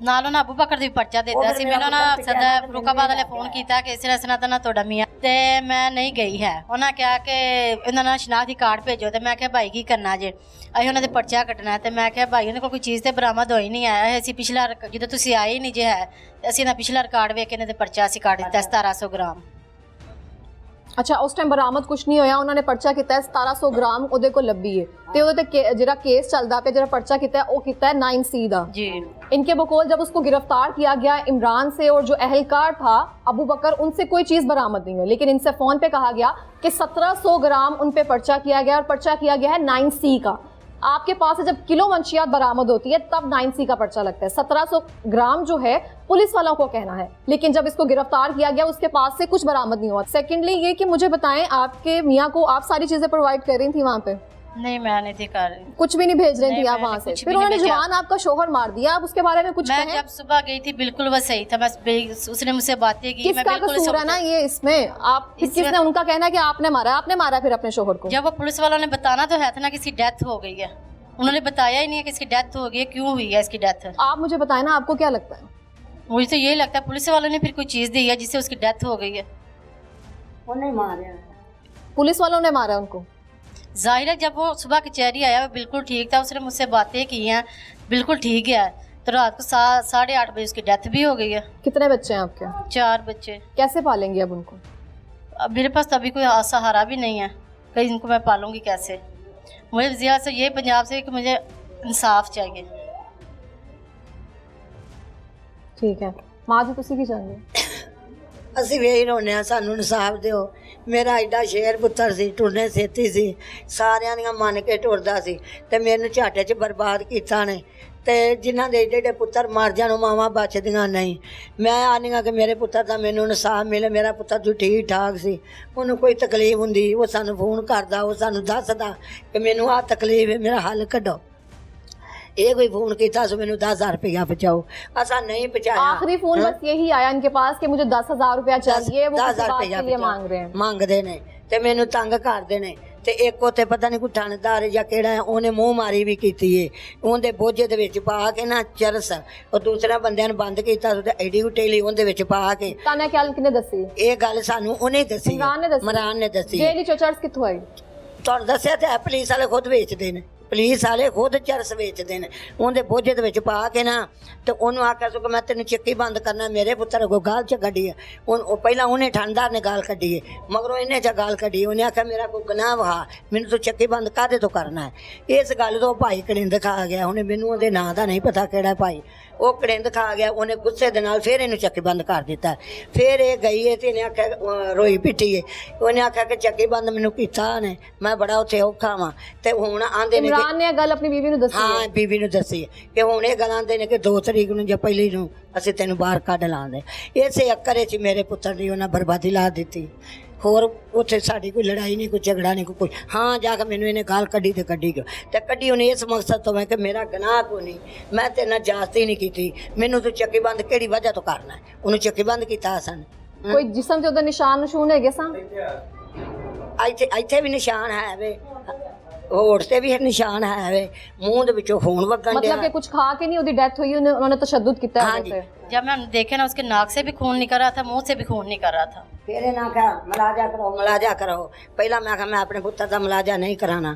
ਨਾਲ ਉਹਨਾਂ ਅਬੂ ਬਕਰ ਦੀ ਪਰਚਾ ਦੇ ਦਿੱਤਾ ਸੀ। ਮੈਨੂੰ ਉਹਨਾਂ ਸਦਾ ਫਰੂਕਾਬਾਦ ਵਾਲੇ ਫੋਨ ਕੀਤਾ ਕਿ ਇਸ ਤਰ੍ਹਾਂ ਤਾਂ ਨਾ ਤੁਹਾਡਾ ਮੀਆਂ ਤੇ ਮੈਂ ਨਹੀਂ ਗਈ ਹੈ। ਉਹਨਾਂ ਕਿਹਾ ਕਿ ਇਹਨਾਂ ਨਾਲ ਸ਼ਨਾਖਤੀ ਕਾਰਡ ਭੇਜੋ। ਤੇ ਮੈਂ ਕਿਹਾ ਭਾਈ ਕੀ ਕਰਨਾ ਜੇ? ਅਸੀਂ ਉਹਨਾਂ ਦੇ ਪਰਚਾ ਕੱਟਣਾ। ਤੇ ਮੈਂ ਕਿਹਾ ਭਾਈ ਉਹਨਾਂ ਕੋਲ ਕੋਈ ਚੀਜ਼ ਤੇ ਬਰਾਮਦ ਹੋਈ ਨਹੀਂ ਆਇਆ। ਅਸੀਂ ਪਿਛਲਾ ਜਦੋਂ ਤੁਸੀਂ ਆਏ ਨਹੀਂ ਜੇ ਹੈ ਅਸੀਂ ਇਹਨਾਂ ਪਿਛਲਾ ਰਿਕਾਰਡ ਵੇਖ ਕੇ ਇਹਨਾਂ ਦੇ ਪਰਚਾ ਅਸੀਂ ਕੱਢ ਦਿੱਤਾ 1700 ਗ੍ਰਾਮ। ਅੱਛਾ ਉਸ ਟਾਈਮ ਬਰਾਮਦ ਕੁਝ ਨਹੀਂ ਹੋਇਆ। ਉਹਨਾਂ ਨੇ ਪਰਚਾ ਕੀਤਾ 1700 ਗ੍ਰਾਮ ਉਹਦੇ ਕੋਲ ਲੱਭੀ ਹੈ ਤੇ ਉਹਦੇ ਤੇ ਜਿਹੜਾ ਕੇਸ ਚੱਲਦਾ ਪਿਆ ਜਿਹੜਾ ਪਰਚਾ ਕੀਤਾ ਉਹ ਕੀਤਾ है 9C ਦਾ जी। इनके बकौल जब उसको गिरफ्तार किया गया इमरान से और जो अहलकार था अबू बकर उनसे कोई चीज बरामद नहीं हुई। लेकिन इनसे फोन पे कहा गया कि 1700 ग्राम उन पे पर्चा किया गया और पर्चा किया गया है 9C का। आपके पास से जब किलो मंशियात बरामद होती है तब 9C का पर्चा लगता है। 1700 ग्राम जो है पुलिस वालों को कहना है। लेकिन जब इसको गिरफ्तार किया गया उसके पास से कुछ बरामद नहीं हुआ। सेकेंडली ये कि मुझे बताएं आपके मियाँ को आप सारी चीजें प्रोवाइड कर रही थी वहाँ पे? नहीं मैं नहीं थी कर रही। कुछ भी नहीं भेज रही थी आप वहाँ से? फिर उन्होंने जवान आपका शोहर मार दिया। आप उसके बारे में कुछ मैं कहें? जब सुबह गई थी बिल्कुल वो सही था। बस उसने मुझसे बातें की। मैं किसका बिल्कुल कसूर है ना ये इसमें? आप किसने उनका कहना है कि आपने मारा फिर अपने शोहर को? जब वो पुलिस वालों ने बताना तो है था ना कि इसकी डेथ हो गई है। उन्होंने बताया ही नहीं है कि इसकी डेथ हो गई है, क्यों हुई है इसकी डेथ। आप मुझे बताएं ना आपको क्या लगता है? मुझे तो यही लगता है पुलिस वालों ने फिर कोई चीज़ दी है जिससे उसकी डेथ हो गई है। ਉਹਨੇ ਮਾਰਿਆ। पुलिस वालों ने मारा उनको? जाहिर है जब वो सुबह कचहरी आया वो बिल्कुल ठीक था। उसने मुझसे बातें की हैं बिल्कुल ठीक है। तो रात को 8:30 बजे उसकी डेथ भी हो गई है। कितने बच्चे हैं आपके? 4 बच्चे। कैसे पालेंगे अब उनको? अब मेरे पास तो अभी कोई सहारा भी नहीं है। कहीं इनको मैं पालूंगी कैसे? मुझे ज़्यादा से ये पंजाब से कि मुझे इंसाफ चाहिए। ठीक है माँ जी तुसी की चाहेंगे? ਅਸੀਂ ਵੀ ਇਹੀ ਰੋਨੇ ਆ ਸਾਨੂੰ ਇਨਸਾਫ ਦਿਓ। ਮੇਰਾ ਐਡਾ ਸ਼ੇਰ ਪੁੱਤਰ ਸੀ ਟੁਰਨੇ ਸੇਤੀ ਸੀ ਸਾਰਿਆਂ ਦੀਆਂ ਮੰਨ ਕੇ ਟੁਰਦਾ ਸੀ ਤੇ ਮੈਨੂੰ ਝਾਟੇ 'ਚ ਬਰਬਾਦ ਕੀਤਾ ਨੇ। ਤੇ ਜਿਨ੍ਹਾਂ ਦੇ ਏਡੇ ਏਡੇ ਪੁੱਤਰ ਮਰ ਜਾਣ ਮਾਵਾਂ ਬਚਦੀਆਂ ਨਹੀਂ। ਮੈਂ ਆਨੀਆਂ ਕਿ ਮੇਰੇ ਪੁੱਤਰ ਦਾ ਮੈਨੂੰ ਇਨਸਾਫ ਮਿਲੇ। ਮੇਰਾ ਪੁੱਤਰ ਜੋ ਠੀਕ ਠਾਕ ਸੀ ਉਹਨੂੰ ਕੋਈ ਤਕਲੀਫ ਹੁੰਦੀ ਉਹ ਸਾਨੂੰ ਫੋਨ ਕਰਦਾ ਉਹ ਸਾਨੂੰ ਦੱਸਦਾ ਕਿ ਮੈਨੂੰ ਆਹ ਤਕਲੀਫ ਹੈ ਮੇਰਾ ਹੱਲ ਕੱਢੋ। ये कोई फोन किया सो मैंने 10,000 रुपया बचाओ। ऐसा नहीं बचाया। आखिरी फोन बस यही आया इनके पास कि मुझे 10,000 रुपया चाहिए। वो 10,000 रुपया के लिए मांग रहे हैं। ਮੰਗਦੇ ਨੇ ਤੇ ਮੈਨੂੰ ਤੰਗ ਕਰਦੇ ਨੇ। ਤੇ ਇੱਕ ਉੱਥੇ ਪਤਾ ਨਹੀਂ ਕੋਈ ਥਾਣੇਦਾਰ ਜਾਂ ਕਿਹੜਾ ਹੈ ਉਹਨੇ ਮੂੰਹ ਮਾਰੀ ਵੀ ਕੀਤੀ ਏ। ਉਹਦੇ ਬੋਝੇ ਦੇ ਵਿੱਚ ਪਾ ਕੇ ਨਾ ਚਰਸ ਉਹ ਦੂਸਰੇ ਬੰਦਿਆਂ ਨੂੰ ਬੰਦ ਕੀਤਾ ਤੇ ਐਡੀ ਉਟੇਲੀ ਉਹਦੇ ਵਿੱਚ ਪਾ ਕੇ। ਤਾਨਾ ਕਿਹਲ ਕਿਨੇ ਦੱਸੀ ਇਹ ਗੱਲ? ਸਾਨੂੰ ਉਹਨੇ ਦੱਸੀ। ਇਮਰਾਨ ਨੇ ਦੱਸੀ। ਜੇਲੀ ਚੋਂ ਚਰਸ ਕਿੱਥੋਂ ਆਈ? ਤੁਹਾਨੂੰ ਦੱਸਿਆ ਤੇ ਪੁਲਿਸ ਵਾਲੇ ਖੁਦ ਵੇਚਦੇ ਨੇ। ਪੁਲਿਸ ਵਾਲੇ ਖੁਦ ਚਰਸ ਵੇਚਦੇ ਨੇ। ਉਹਦੇ ਬੋਝੇ ਦੇ ਵਿੱਚ ਪਾ ਕੇ ਨਾ ਤੇ ਉਹਨੂੰ ਆਖਿਆ ਸੋ ਕਿ ਮੈਂ ਤੈਨੂੰ ਚੱਕੀ ਬੰਦ ਕਰਨਾ। ਮੇਰੇ ਪੁੱਤਰ ਕੋ ਗਾਲ 'ਚ ਕੱਢੀ ਹੈ। ਉਹ ਪਹਿਲਾਂ ਉਹਨੇ ਠੰਡਾਰ ਨੇ ਗਾਲ ਕੱਢੀ ਹੈ ਮਗਰੋਂ ਇਹਨੇ 'ਚ ਗਾਲ ਕੱਢੀ। ਉਹਨੇ ਆਖਿਆ ਮੇਰਾ ਕੋਈ ਗੁਨਾਹ ਵਾ ਮੈਨੂੰ ਤੂੰ ਚੱਕੀ ਬੰਦ ਕਾਹਦੇ ਤੋਂ ਕਰਨਾ ਹੈ। ਇਸ ਗੱਲ ਤੋਂ ਭਾਈ ਕਲਿੰਦ ਖਾ ਗਿਆ। ਉਹਨੇ ਮੈਨੂੰ ਉਹਦੇ ਨਾਂ ਦਾ ਨਹੀਂ ਪਤਾ ਕਿਹੜਾ ਭਾਈ। ਉਹ ਕੜਿੰਦ ਖਾ ਗਿਆ, ਉਹਨੇ ਗੁੱਸੇ ਦੇ ਨਾਲ ਫਿਰ ਇਹਨੂੰ ਚੱਕੀ ਬੰਦ ਕਰ ਦਿੱਤਾ। ਫਿਰ ਇਹ ਗਈ ਹੈ ਤੇ ਇਹਨੇ ਆਖਿਆ ਰੋਈ ਪਿੱਟੀ ਹੈ, ਉਹਨੇ ਆਖਿਆ ਕਿ ਚੱਕੀ ਬੰਦ ਮੈਨੂੰ ਕੀਤਾ ਨੇ, ਮੈਂ ਬੜਾ ਉੱਥੇ ਔਖਾ ਵਾਂ। ਤੇ ਹੁਣ ਆਂਦੇ ਨੇ इमरान ने गल अपनी बीवी ਨੂੰ ਦੱਸੀ ਹੈ। ਹਾਂ ਬੀਬੀ ਨੂੰ ਦੱਸੀ ਕਿ ਹੁਣ ਇਹ ਗੱਲ ਆਂਦੇ ਨੇ ਕਿ 2 ਤਰੀਕ ਨੂੰ ਜਾਂ ਪਹਿਲੀ ਨੂੰ ਅਸੀਂ ਤੈਨੂੰ ਬਾਹਰ ਕੱਢ ਲਾਂਦੇ। ਇਸੇ ਅੱਕਰੇ 'ਚ ਮੇਰੇ ਪੁੱਤਰ ਦੀ ਉਹਨਾਂ ਬਰਬਾਦੀ ਲਾ ਦਿੱਤੀ। ਹੋਰ ਉੱਥੇ ਸਾਡੀ ਕੋਈ ਲੜਾਈ ਨਹੀਂ, ਕੋਈ ਝਗੜਾ ਨਹੀਂ, ਕੋਈ ਹਾਂ ਜਾ ਕੇ ਮੈਨੂੰ ਇਹਨੇ ਗਾਲ ਕੱਢੀ ਤੇ ਕੱਢੀ ਕਿਉਂ ਤੇ ਕੱਢੀ ਉਹਨੇ ਇਸ ਮਕਸਦ ਤੋਂ ਮੈਂ ਕਿ ਮੇਰਾ ਗੁਨਾਹ ਕੋਈ ਨਹੀਂ, ਮੈਂ ਤੇਰੇ ਨਾਲ ਜਾਸਤੀ ਨਹੀਂ ਕੀਤੀ, ਮੈਨੂੰ ਤੂੰ ਚੱਕੀ ਬੰਦ ਕਿਹੜੀ ਵਜ੍ਹਾ ਤੋਂ ਕਰਨਾ। ਉਹਨੂੰ ਚੱਕੀ ਬੰਦ ਕੀਤਾ ਸਨ। ਕੋਈ ਜਿਸਮ ਤੇ ਉਹਦਾ ਨਿਸ਼ਾਨ ਨਸ਼ੂਨ ਹੈਗੇ ਸਨ? ਇੱਥੇ ਵੀ ਨਿਸ਼ਾਨ ਹੈ ਵੇ, ਹੋਠ ਤੇ ਵੀ ਨਿਸ਼ਾਨ ਹੈ ਵੇ, ਮੂੰਹ ਦੇ ਵਿੱਚੋਂ ਖੂਨ ਵਗਣ मतलब कि कुछ खा के नहीं ਉਹਦੀ ਡੈਥ ਹੋਈ, उन्होंने तशद्दुद किया है हाँ ਉਹਦੇ जी। पे। जब मैं देखे ना उसके नाक से भी खून निकल रहा था, मुंह से भी खून निकल रहा था। फिर ना कहा मलाजा करो मलाजा करो। पहला मैं आखा मैं अपने पुत्र का मलाजा नहीं कराना,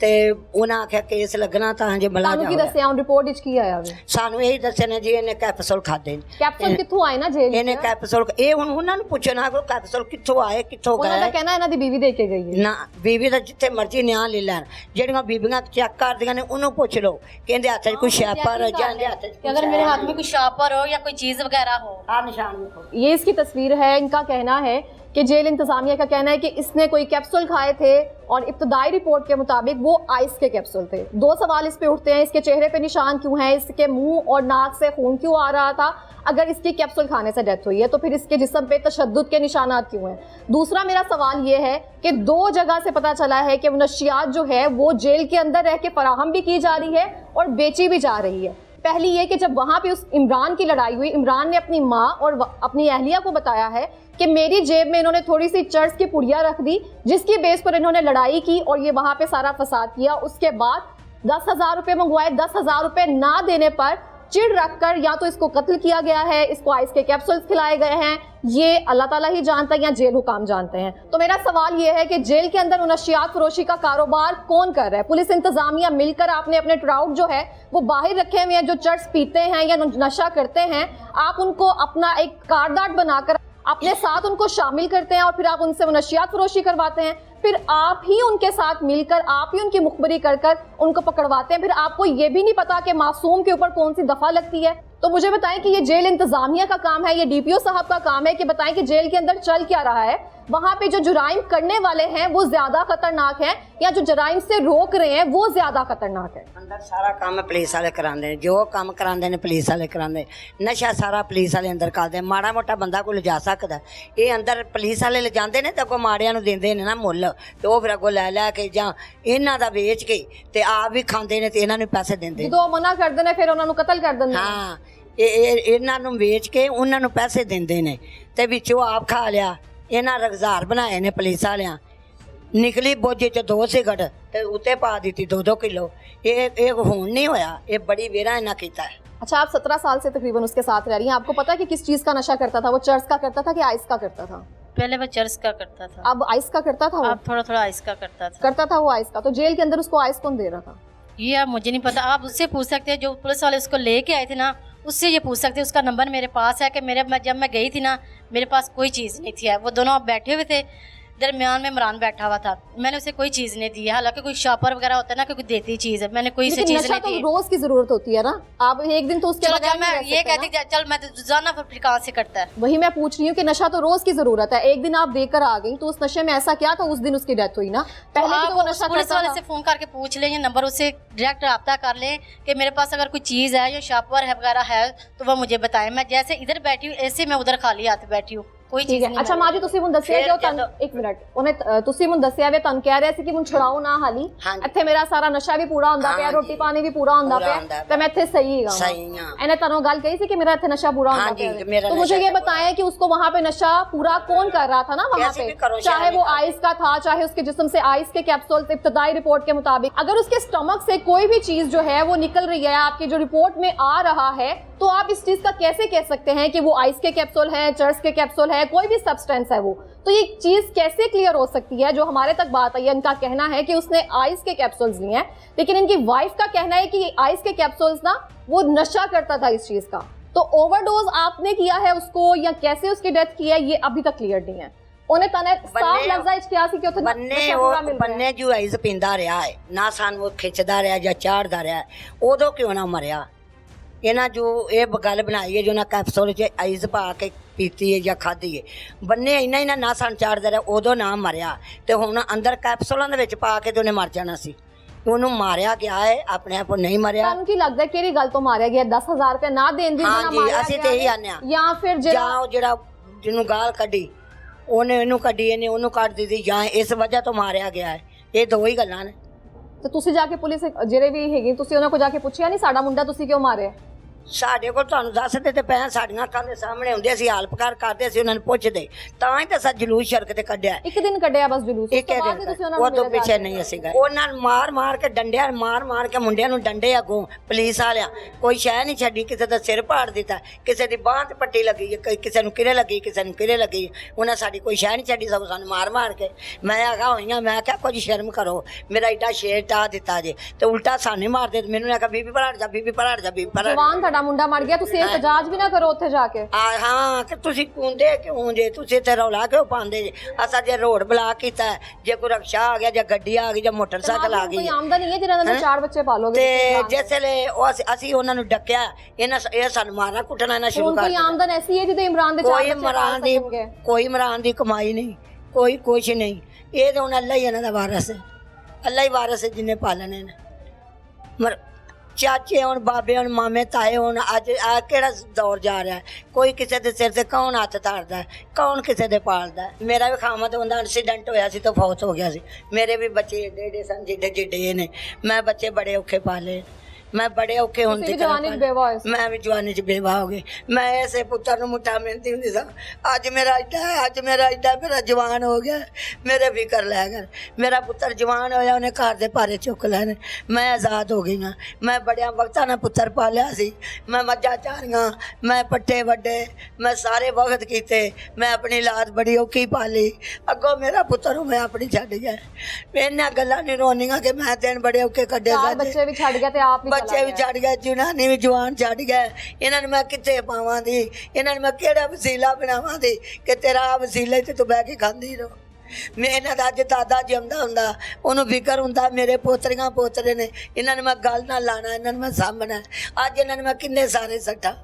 ਤੇ ਉਹਨਾਂ ਆਖਿਆ ਕੇਸ ਲੱਗਣਾ ਤਾਂ ਜੇ ਮਲਾਜਾ ਤੁਹਾਨੂੰ ਕੀ ਦੱਸਿਆ ਉਹ ਰਿਪੋਰਟ ਵਿੱਚ ਕੀ ਆਇਆ ਵੇ? ਸਾਨੂੰ ਇਹੀ ਦੱਸਿਆ ਨੇ ਜੀ ਇਹਨੇ ਕੈਪਸੂਲ ਖਾਦੇ ਨੇ। ਕੈਪਸੂਲ ਕਿੱਥੋਂ ਆਏ ਨਾ ਜੇਲ੍ਹ ਇਹਨੇ ਕੈਪਸੂਲ ਇਹ ਹੁਣ ਉਹਨਾਂ ਨੂੰ ਪੁੱਛਣਾ ਕਿ ਕੈਪਸੂਲ ਕਿੱਥੋਂ ਆਏ ਕਿੱਥੋਂ ਉਹਨਾਂ ਦਾ ਗਏ। ਕਹਿਣਾ ਇਹਨਾਂ ਦੀ ਬੀਵੀ ਦੇ ਕੇ ਗਈ ਹੈ। ਨਾ ਬੀਬੀ ਦਾ ਜਿੱਥੇ ਮਰਜ਼ੀ ਨਿਆਂ ਲੈ ਲੈਣ, ਜਿਹੜੀਆਂ ਬੀਬੀਆਂ ਚੈੱਕ ਕਰਦੀਆਂ ਨੇ ਉਹਨੂੰ ਪੁੱਛ ਲਓ, ਕਹਿੰਦੇ ਹੱਥ 'ਚ ਕੋਈ ਸ਼ੈਪਰ ਜਾਂ ਦੇ ਹੱਥ 'ਚ कि अगर मेरे हाथ में कोई शापर हो या कोई चीज वगैरह हो। ਆ ਨਿਸ਼ਾਨ ਦੇਖੋ। ये इसकी तस्वीर है। इनका कहना है कि जेल इंतजामिया का कहना है कि इसने कोई कैप्सूल खाए थे और इब्तदाई रिपोर्ट के मुताबिक वो आइस के कैप्सूल थे। 2 सवाल इस पे उठते हैं, इसके चेहरे पे निशान क्यों है, इसके मुंह और नाक से खून क्यों आ रहा था? अगर इसकी कैप्सूल खाने से डेथ हुई है तो फिर इसके जिस्म पे तशद्दुद के निशानात क्यों हैं? दूसरा मेरा सवाल ये है कि 2 जगह से पता चला है कि नशियात जो है वो जेल के अंदर रह के फराहम भी की जा रही है और बेची भी जा रही है। पहली ये कि जब वहाँ पे उस इमरान की लड़ाई हुई, इमरान ने अपनी माँ और अपनी अहलिया को बताया है कि मेरी जेब में इन्होंने थोड़ी सी चर्च की पुड़िया रख दी, जिसकी बेस पर इन्होंने लड़ाई की और ये वहाँ पे सारा फसाद किया। उसके बाद 10,000 रुपये मंगवाए, 10,000 रुपये ना देने पर चिढ़ रखकर या तो इसको कत्ल किया गया है, इसको आइस के कैप्सूल्स खिलाए गए हैं, ये अल्लाह ताला ही जानता है या जेल हुकाम जानते हैं। तो मेरा सवाल ये है कि जेल के अंदर नशियात फरोशी का कारोबार कौन कर रहा है? पुलिस इंतजामिया मिलकर आपने अपने ट्राउट जो है वो बाहर रखे हुए हैं, जो चर्च पीते हैं या नशा करते हैं, आप उनको अपना एक कारदार बनाकर अपने साथ उनको शामिल करते हैं और फिर आप उनसे नशियात फरोशी करवाते हैं, फिर आप ही उनके साथ मिलकर आप ही उनकी मुखबरी कर उनको पकड़वाते हैं। फिर आपको ये भी नहीं पता कि मासूम के ऊपर कौन सी दफा लगती है। तो मुझे बताएं कि ये जेल इंतजामिया का काम है, ये डीपीओ साहब का काम है कि बताएं कि जेल के अंदर चल क्या रहा है, वहाँ पे जो जुराइम करने वाले हैं वो ज्यादा खतरनाक है या जो जुराइम से रोक रहे हैं वो ज्यादा खतरनाक है? ਅੰਦਰ ਸਾਰਾ ਕੰਮ ਪੁਲਿਸ ਵਾਲੇ ਕਰਾਉਂਦੇ ਨੇ, ਜੋ ਕੰਮ ਕਰਾਉਂਦੇ ਨੇ ਪੁਲਿਸ ਵਾਲੇ ਕਰਾਉਂਦੇ। ਨਸ਼ਾ ਸਾਰਾ ਪੁਲਿਸ ਵਾਲੇ ਅੰਦਰ ਕਰਦੇ, ਮਾੜਾ ਮੋਟਾ ਬੰਦਾ ਕੋਈ ਲਿਜਾ ਸਕਦਾ, ਇਹ ਅੰਦਰ ਪੁਲਿਸ ਵਾਲੇ ਲਿਜਾਂਦੇ ਨੇ ਤੇ ਅੱਗੋਂ ਮਾੜਿਆਂ ਨੂੰ ਦਿੰਦੇ ਨੇ ਨਾ ਮੁੱਲ, ਤੇ ਉਹ ਫਿਰ ਅੱਗੋਂ ਲੈ ਕੇ ਜਾਂ ਇਹਨਾਂ ਦਾ ਵੇਚ ਕੇ ਤੇ ਆਪ ਵੀ ਖਾਂਦੇ ਨੇ ਤੇ ਇਹਨਾਂ ਨੂੰ ਪੈਸੇ ਦਿੰਦੇ ਨੇ। ਜਦੋਂ ਮਨਾ ਕਰਦੇ ਨੇ ਫਿਰ ਉਹਨਾਂ ਨੂੰ ਕਤਲ ਕਰ ਦਿੰਦੇ ਨੇ। ਹਾਂ ਇਹਨਾਂ ਨੂੰ ਵੇਚ ਕੇ ਉਹਨਾਂ ਨੂੰ ਪੈਸੇ ਦਿੰਦੇ ਨੇ ਤੇ ਵਿੱਚੋਂ ਆਪ ਖਾ ਲਿਆ। ਇਹਨਾਂ ਰਗਜ਼ਾਰ ਬਣਾਏ ਨੇ ਪੁਲਿਸ ਵਾਲਿਆਂ, ਨਿਕਲੀ ਬੋਝੇ ਚ 2 ਸਿਗਰਟ ਤੇ ਉੱਤੇ ਪਾ ਦਿੱਤੀ 2-2 किलो। ਇਹ ਹੁਣ ਨਹੀਂ ਹੋਇਆ, ਇਹ ਬੜੀ ਵੇਰਾ ਇਹਨਾਂ ਕੀਤਾ ਹੈ। अच्छा, आप 17 साल से तकरीबन उसके साथ रह रही हैं, आपको पता है कि किस चीज का नशा करता था? वो चर्च का करता था कि आइस का करता था? पहले वो चर्च का करता था, अब आइस का करता था। वो अब थोड़ा थोड़ा आइस का करता था। वो आइस का। तो जेल के अंदर उसको आइस कौन दे रहा था? ये अब मुझे नहीं पता, आप उससे पूछ सकते हैं। जो पुलिस वाले उसको लेके आए थे ना, उससे ये पूछ सकते हैं। उसका नंबर मेरे पास है कि जब मैं गई थी ना, मेरे पास कोई चीज़ नहीं थी। वो दोनों बैठे हुए थे, दरमियान में इमरान बैठा हुआ था, मैंने उसे कोई चीज़ नहीं दी। हालांकि कोई शॉपर वगैरह होता है ना, कोई देती चीज़ है, मैंने कोई से चीज़ नहीं दी। रोज की जरूरत होती है ना, आप एक दिन तो उसके चलो बगैर जब मैं नहीं रह ये सकते कहती ना। चल मैं तो रोजाना फिर कहाँ से करता है। वही मैं पूछ रही हूँ कि नशा तो रोज की जरूरत है, एक दिन आप देकर आ गई तो उस नशे में ऐसा क्या था उस दिन उसकी डेथ हुई ना? पहले भी तो वो नशा पुलिस करता वाले था। से फ़ोन करके पूछ लें, या नंबर उससे डायरेक्ट रब्ता कर लें कि मेरे पास अगर कोई चीज़ है या शॉपर है वगैरह है तो वह मुझे बताएं। मैं जैसे इधर बैठी हूँ ऐसे मैं उधर खाली हाथ बैठी हूँ, कोई ठीक चीज़ है। नहीं। अच्छा माँ जी, ਤੁਸੀਂ ਮੈਨੂੰ ਦੱਸਿਆ ਕਿ ਉਹ ਤੁਹਾਨੂੰ ਇੱਕ ਮਿੰਟ ਉਹਨੇ ਤੁਸੀਂ ਮੈਨੂੰ ਦੱਸਿਆ ਵੇ ਤੁਹਾਨੂੰ ਕਹਿ ਰਿਹਾ ਸੀ ਕਿ ਮੈਨੂੰ ਛੁਡਾਓ ਨਾ ਹਾਲੀ, ਹਾਂਜੀ। ਇੱਥੇ ਮੇਰਾ ਸਾਰਾ ਨਸ਼ਾ ਵੀ ਪੂਰਾ ਹੁੰਦਾ ਪਿਆ, ਹਾਂਜੀ। ਰੋਟੀ ਪਾਣੀ ਵੀ ਪੂਰਾ ਹੁੰਦਾ ਪੂਰਾ ਹੁੰਦਾ ਪਿਆ ਤੇ ਮੈਂ ਇੱਥੇ ਸਹੀ ਹੈਗਾ। सही हाँ। ਇਹਨੇ ਤੁਹਾਨੂੰ ਗੱਲ ਕਹੀ ਸੀ कि मेरा ਇੱਥੇ नशा पूरा होता ਹਾਂਜੀ, है। मेरा तो मुझे नशा ये पूरा। बताएं कि उसको वहाँ पे नशा पूरा कौन कर रहा था ना वहाँ कैसे पे, भी करो, चाहे शायद वो भी आइस का था, चाहे उसके जिस्म से आइस के कैप्सूल्स इब्तदाई रिपोर्ट के मुताबिक। अगर उसके स्टमक से कोई भी चीज जो है वो निकल रही है आपकी जो रिपोर्ट में आ रहा है, तो आप इस चीज का कैसे कह सकते हैं कि वो आइस के कैप्सूल है, चर्च के कैप्सूल है, कोई भी सब्सटेंस है वो? तो ये चीज कैसे क्लियर हो सकती है? जो हमारे तक बात आई है, इनका कहना है कि उसने आइस के कैप्सूल्स लिए हैं, लेकिन इनकी वाइफ का कहना है कि आइस के कैप्सूल्स ना वो नशा करता था इस चीज का। तो ओवरडोज आपने किया है उसको या कैसे उसकी डेथ की है, ये अभी तक क्लियर नहीं है। ਉਹਨੇ ਤਨੇ ਸਾਫ ਲਫ਼ਜ਼ਾਂ ਵਿੱਚ ਕਿਹਾ ਸੀ ਕਿ ਉੱਥੇ ਬੰਨੇ ਉਹ ਬੰਨੇ ਜੋ ਆਈਜ਼ ਪੀਂਦਾ ਰਿਹਾ ਹੈ ਨਾ, ਸਾਨੂੰ ਖਿੱਚਦਾ ਰਿਹਾ ਜਾਂ ਚਾੜਦਾ ਰਿਹਾ, ਉਦੋਂ ਕਿਉਂ ਨਾ ਮਰਿਆ? ਇਹਨਾਂ ਜੋ ਇਹ ਗੱਲ ਬਣਾਈ ਹੈ, ਜੋ ਨਾ ਕੈਪਸੂਲ 'ਚ ਆਈਸ ਪਾ ਕੇ ਪੀਤੀ ਹੈ ਜਾਂ ਖਾਧੀ ਹੈ, ਬੰਨੇ ਇੰਨਾ ਹੀ ਨਾ ਸਣ ਚਾੜਦਾ ਰਿਹਾ, ਉਦੋਂ ਨਾ ਮਰਿਆ। ਤੇ ਹੁਣ ਅੰਦਰ ਕੈਪਸੂਲਾਂ ਦੇ ਵਿੱਚ ਪਾ ਕੇ ਤੇ ਉਹਨੇ ਮਰ ਜਾਣਾ ਸੀ। ਉਹਨੂੰ ਮਾਰਿਆ ਗਿਆ ਹੈ, ਆਪਣੇ ਆਪ ਨਹੀਂ ਮਰਿਆ। ਤੁਹਾਨੂੰ ਕੀ ਲੱਗਦਾ ਕਿਹੜੀ ਗੱਲ ਤੋਂ ਮਾਰਿਆ ਗਿਆ? 10,000 ਰੁਪਏ ਨਾ ਦੇਣ ਦੀ ਹਾਂਜੀ, ਅਸੀਂ ਤੇ ਇਹੀ ਆਨੇ ਆ। ਜਾਂ ਫਿਰ ਜਾਂ ਉਹ ਜਿਹੜਾ ਜਿਹਨੂੰ ਗਾਲ ਕੱਢੀ ਉਹਨੇ ਇਹਨੂੰ ਕੱਢੀ, ਇਹਨੇ ਉਹਨੂੰ ਕੱਢ ਦਿੱਤੀ, ਜਾਂ ਇਸ ਵਜ੍ਹਾ ਤੋਂ ਮਾਰਿਆ ਗਿਆ ਹੈ। ਇਹ ਦੋ ਹੀ ਗੱਲਾਂ ਨੇ। ਤੇ ਤੁਸੀਂ ਜਾ ਕੇ ਪੁਲਿਸ ਜਿਹੜੇ ਵੀ ਹੈਗੇ ਤੁਸੀਂ ਉਹਨਾਂ ਕੋਲ ਜਾ ਕੇ ਪੁੱਛਿਆ ਨਹੀਂ ਸਾਡਾ ਮੁੰਡਾ ਤੁਸੀਂ ਕਿਉਂ ਮਾਰਿਆ? ਸਾਡੇ ਕੋਲ ਤੁਹਾਨੂੰ ਦੱਸਦੇ ਤੇ ਪਏ, ਸਾਡੀਆਂ ਅੱਖਾਂ ਦੇ ਸਾਹਮਣੇ ਹੁੰਦੇ, ਅਸੀਂ ਹਾਲਪਕਾਰ ਕਰਦੇ ਸੀ, ਉਹਨਾਂ ਨੂੰ ਪੁੱਛਦੇ, ਤਾਂ ਹੀ ਤਾਂ ਸਾ ਜਲੂਸ ਸੜਕ ਤੇ ਕੱਢਿਆ। ਇੱਕ ਦਿਨ ਕੱਢਿਆ ਬਸ ਜਲੂਸ, ਇੱਕ ਦਿਨ ਉਹ ਤੋਂ ਪਿੱਛੇ ਨਹੀਂ ਅਸੀਂ ਗਏ। ਉਹਨਾਂ ਨੂੰ ਮਾਰ ਕੇ ਡੰਡਿਆ, ਮਾਰ ਕੇ ਮੁੰਡਿਆਂ ਨੂੰ ਡੰਡੇ ਅੱਗੋਂ ਪੁਲਿਸ ਵਾਲਿਆਂ, ਕੋਈ ਸ਼ੈ ਨਹੀਂ ਛੱਡੀ। ਕਿਸੇ ਦਾ ਸਿਰ ਪਾੜ ਦਿੱਤਾ, ਕਿਸੇ ਦੀ ਬਾਂਹ ਤੇ ਪੱਟੀ ਲੱਗੀ ਹੈ, ਕਿਸੇ ਨੂੰ ਕਿਰੇ ਲੱਗੀ, ਕਿਸੇ ਨੂੰ ਕਿਰੇ ਲੱਗੀ। ਉਹਨਾਂ ਸਾਡੀ ਕੋਈ ਸ਼ੈ ਨਹੀਂ ਛੱਡੀ, ਸਭ ਸਾਨੂੰ ਮਾਰ ਕੇ। ਮੈਂ ਆਗਾ ਹੋਈਆਂ, ਮੈਂ ਕਿਹਾ ਕੁਝ ਸ਼ਰਮ ਕਰੋ, ਮੇਰਾ ਏਡਾ ਸ਼ੇਰ ਟਾ ਦਿੱਤਾ ਜੇ, ਤੇ ਉਲਟਾ ਸਾਨੂੰ ਮਾਰਦੇ। ਮੈਨੂੰ ਆਖਿਆ ਬੀਬੀ ਪਲਟ ਜਾ, ਬੀਬੀ ਪਲਟ ਜਾ, ਬੀਬੀ ਪਲਟ। ਤੁਹਾਡਾ ਮੁੰਡਾ ਮਰ ਗਿਆ, ਤੁਸੀਂ ਇhtਜਾਜ ਵੀ ਨਾ ਕਰੋ ਉੱਥੇ ਜਾ ਕੇ। ਹਾਂ ਕਿ ਤੁਸੀਂ ਕੁੰਦੇ ਕਿਉਂ ਜੇ, ਤੁਸੀਂ ਤੇ ਰੌਲਾ ਕਿਉਂ ਪਾਉਂਦੇ ਜੇ? ਅਸਾਂ ਜੇ ਰੋਡ ਬਲਾਕ ਕੀਤਾ, ਜੇ ਕੋਈ ਰਕਸ਼ਾ ਆ ਗਿਆ, ਜਾਂ ਗੱਡੀ ਆ ਗਈ, ਜਾਂ ਮੋਟਰਸਾਈਕਲ ਆ ਗਈ, ਕੋਈ ਆਮਦਨ ਨਹੀਂ ਹੈ ਜਿਹਨਾਂ ਨਾਲ 4 ਬੱਚੇ ਪਾਲੋਗੇ। ਤੇ ਜਿਸ ਵੇਲੇ ਅਸੀਂ ਉਹਨਾਂ ਨੂੰ ਡੱਕਿਆ, ਇਹ ਸਾਨੂੰ ਮਾਰਨਾ ਕੁੱਟਣਾ ਨਾ ਸ਼ੁਰੂ ਕਰ ਦਿੱਤਾ। ਕੋਈ ਆਮਦਨ ਐਸੀ ਹੈ ਜਿਹਦੇ ਇਮਰਾਨ ਦੇ 4 ਬੱਚੇ ਕੋਈ ਇਮਰਾਨ ਦੀ ਕਮਾਈ ਨਹੀਂ, ਕੋਈ ਕੁਛ ਨਹੀਂ। ਇਹ ਤਾਂ ਹੁਣ ਅੱਲਾ ਹੀ ਇਹਨਾਂ ਦਾ ਵਾਰਸ ਹੈ, ਅੱਲਾ ਹੀ ਵਾਰਸ ਹੈ ਜਿਹਨੇ ਪਾਲਣੇ ਨੇ। ਚਾਚੇ ਹੁਣ, ਬਾਬੇ ਹੁਣ, ਮਾਮੇ ਤਾਏ ਹੁਣ, ਅੱਜ ਆ ਕਿਹੜਾ ਦੌਰ ਜਾ ਰਿਹਾ? ਕੋਈ ਕਿਸੇ ਦੇ ਸਿਰ ਤੇ ਕੌਣ ਹੱਥ ਧਾਰਦਾ, ਕੌਣ ਕਿਸੇ ਦੇ ਪਾਲਦਾ? ਮੇਰਾ ਵੀ ਖਾਮਦ ਹੁੰਦਾ, ਐਕਸੀਡੈਂਟ ਹੋਇਆ ਸੀ ਤਾਂ ਫੌਤ ਹੋ ਗਿਆ ਸੀ। ਮੇਰੇ ਵੀ ਬੱਚੇ ਏਡੇ ਸਨ ਜਿੱਡੇ ਨੇ। ਮੈਂ ਬੱਚੇ ਬੜੇ ਔਖੇ ਪਾਲੇ, ਮੈਂ ਬੜੇ ਔਖੇ ਹੁੰਦੇ, ਮੈਂ ਵੀ ਜਵਾਨੀ 'ਚ ਬੇਵਾ ਹੋ ਗਈ। ਮੈਂ ਐਸੇ ਪੁੱਤਰ ਨੂੰ ਮੁੱਠਾ ਮਿਲਦੀ ਹੁੰਦੀ ਸਾਂ। ਅੱਜ ਮੇਰਾ ਏਡਾ ਮੇਰਾ ਜਵਾਨ ਹੋ ਗਿਆ, ਮੇਰੇ ਫਿਕਰ ਲੈ ਗਏ। ਮੇਰਾ ਪੁੱਤਰ ਜਵਾਨ ਹੋਇਆ, ਉਹਨੇ ਘਰ ਦੇ ਭਾਰੇ ਚੁੱਕ ਲੈਣੇ, ਮੈਂ ਆਜ਼ਾਦ ਹੋ ਗਈ ਹਾਂ। ਮੈਂ ਬੜਿਆਂ ਵਕਤਾਂ ਨਾਲ ਪੁੱਤਰ ਪਾਲਿਆ ਸੀ, ਮੈਂ ਮੱਝਾਂ ਚਾਰੀਆਂ, ਮੈਂ ਪੱਠੇ ਵੱਡੇ, ਮੈਂ ਸਾਰੇ ਵਕਤ ਕੀਤੇ। ਮੈਂ ਆਪਣੀ ਔਲਾਦ ਬੜੀ ਔਖੀ ਪਾਲੀ। ਅੱਗੋਂ ਮੇਰਾ ਪੁੱਤਰ ਨੂੰ ਮੈਂ ਆਪਣੀ ਛੱਡ ਗਿਆ। ਇਹਨਾਂ ਗੱਲਾਂ ਨਹੀਂ ਰੋਣੀਆਂ ਕਿ ਮੈਂ ਦਿਨ ਬੜੇ ਔਖੇ ਕੱਢੇ। ਬੱਚੇ ਵੀ ਛੱਡ ਗਿਆ ਤੇ ਆਪ ਬੱਚੇ ਵੀ ਛੱਡ ਗਏ, ਜਨਾਨੀ ਵੀ ਜਵਾਨ ਛੱਡ ਗਏ। ਇਹਨਾਂ ਨੂੰ ਮੈਂ ਕਿੱਥੇ ਪਾਵਾਂ ਦੀ? ਇਹਨਾਂ ਨੂੰ ਮੈਂ ਕਿਹੜਾ ਵਸੀਲਾ ਬਣਾਵਾਂ ਦੀ ਕਿ ਤੇਰਾ ਵਸੀਲੇ 'ਤੇ ਤੂੰ ਬਹਿ ਕੇ ਖਾਂਦੀ ਰਹੋ? ਮੈਂ ਇਹਨਾਂ ਦਾ ਅੱਜ ਦਾਦਾ ਜਿਉਂਦਾ ਹੁੰਦਾ, ਉਹਨੂੰ ਫਿਕਰ ਹੁੰਦਾ ਮੇਰੇ ਪੋਤਰੀਆਂ ਪੋਤਰੇ ਨੇ, ਇਹਨਾਂ ਨੂੰ ਮੈਂ ਗੱਲ ਨਾਲ ਲਾਣਾ, ਇਹਨਾਂ ਨੂੰ ਮੈਂ ਸਾਂਭਣਾ। ਅੱਜ ਇਹਨਾਂ ਨੂੰ ਮੈਂ ਕਿੰਨੇ ਸਾਰੇ ਸੱਟਾਂ,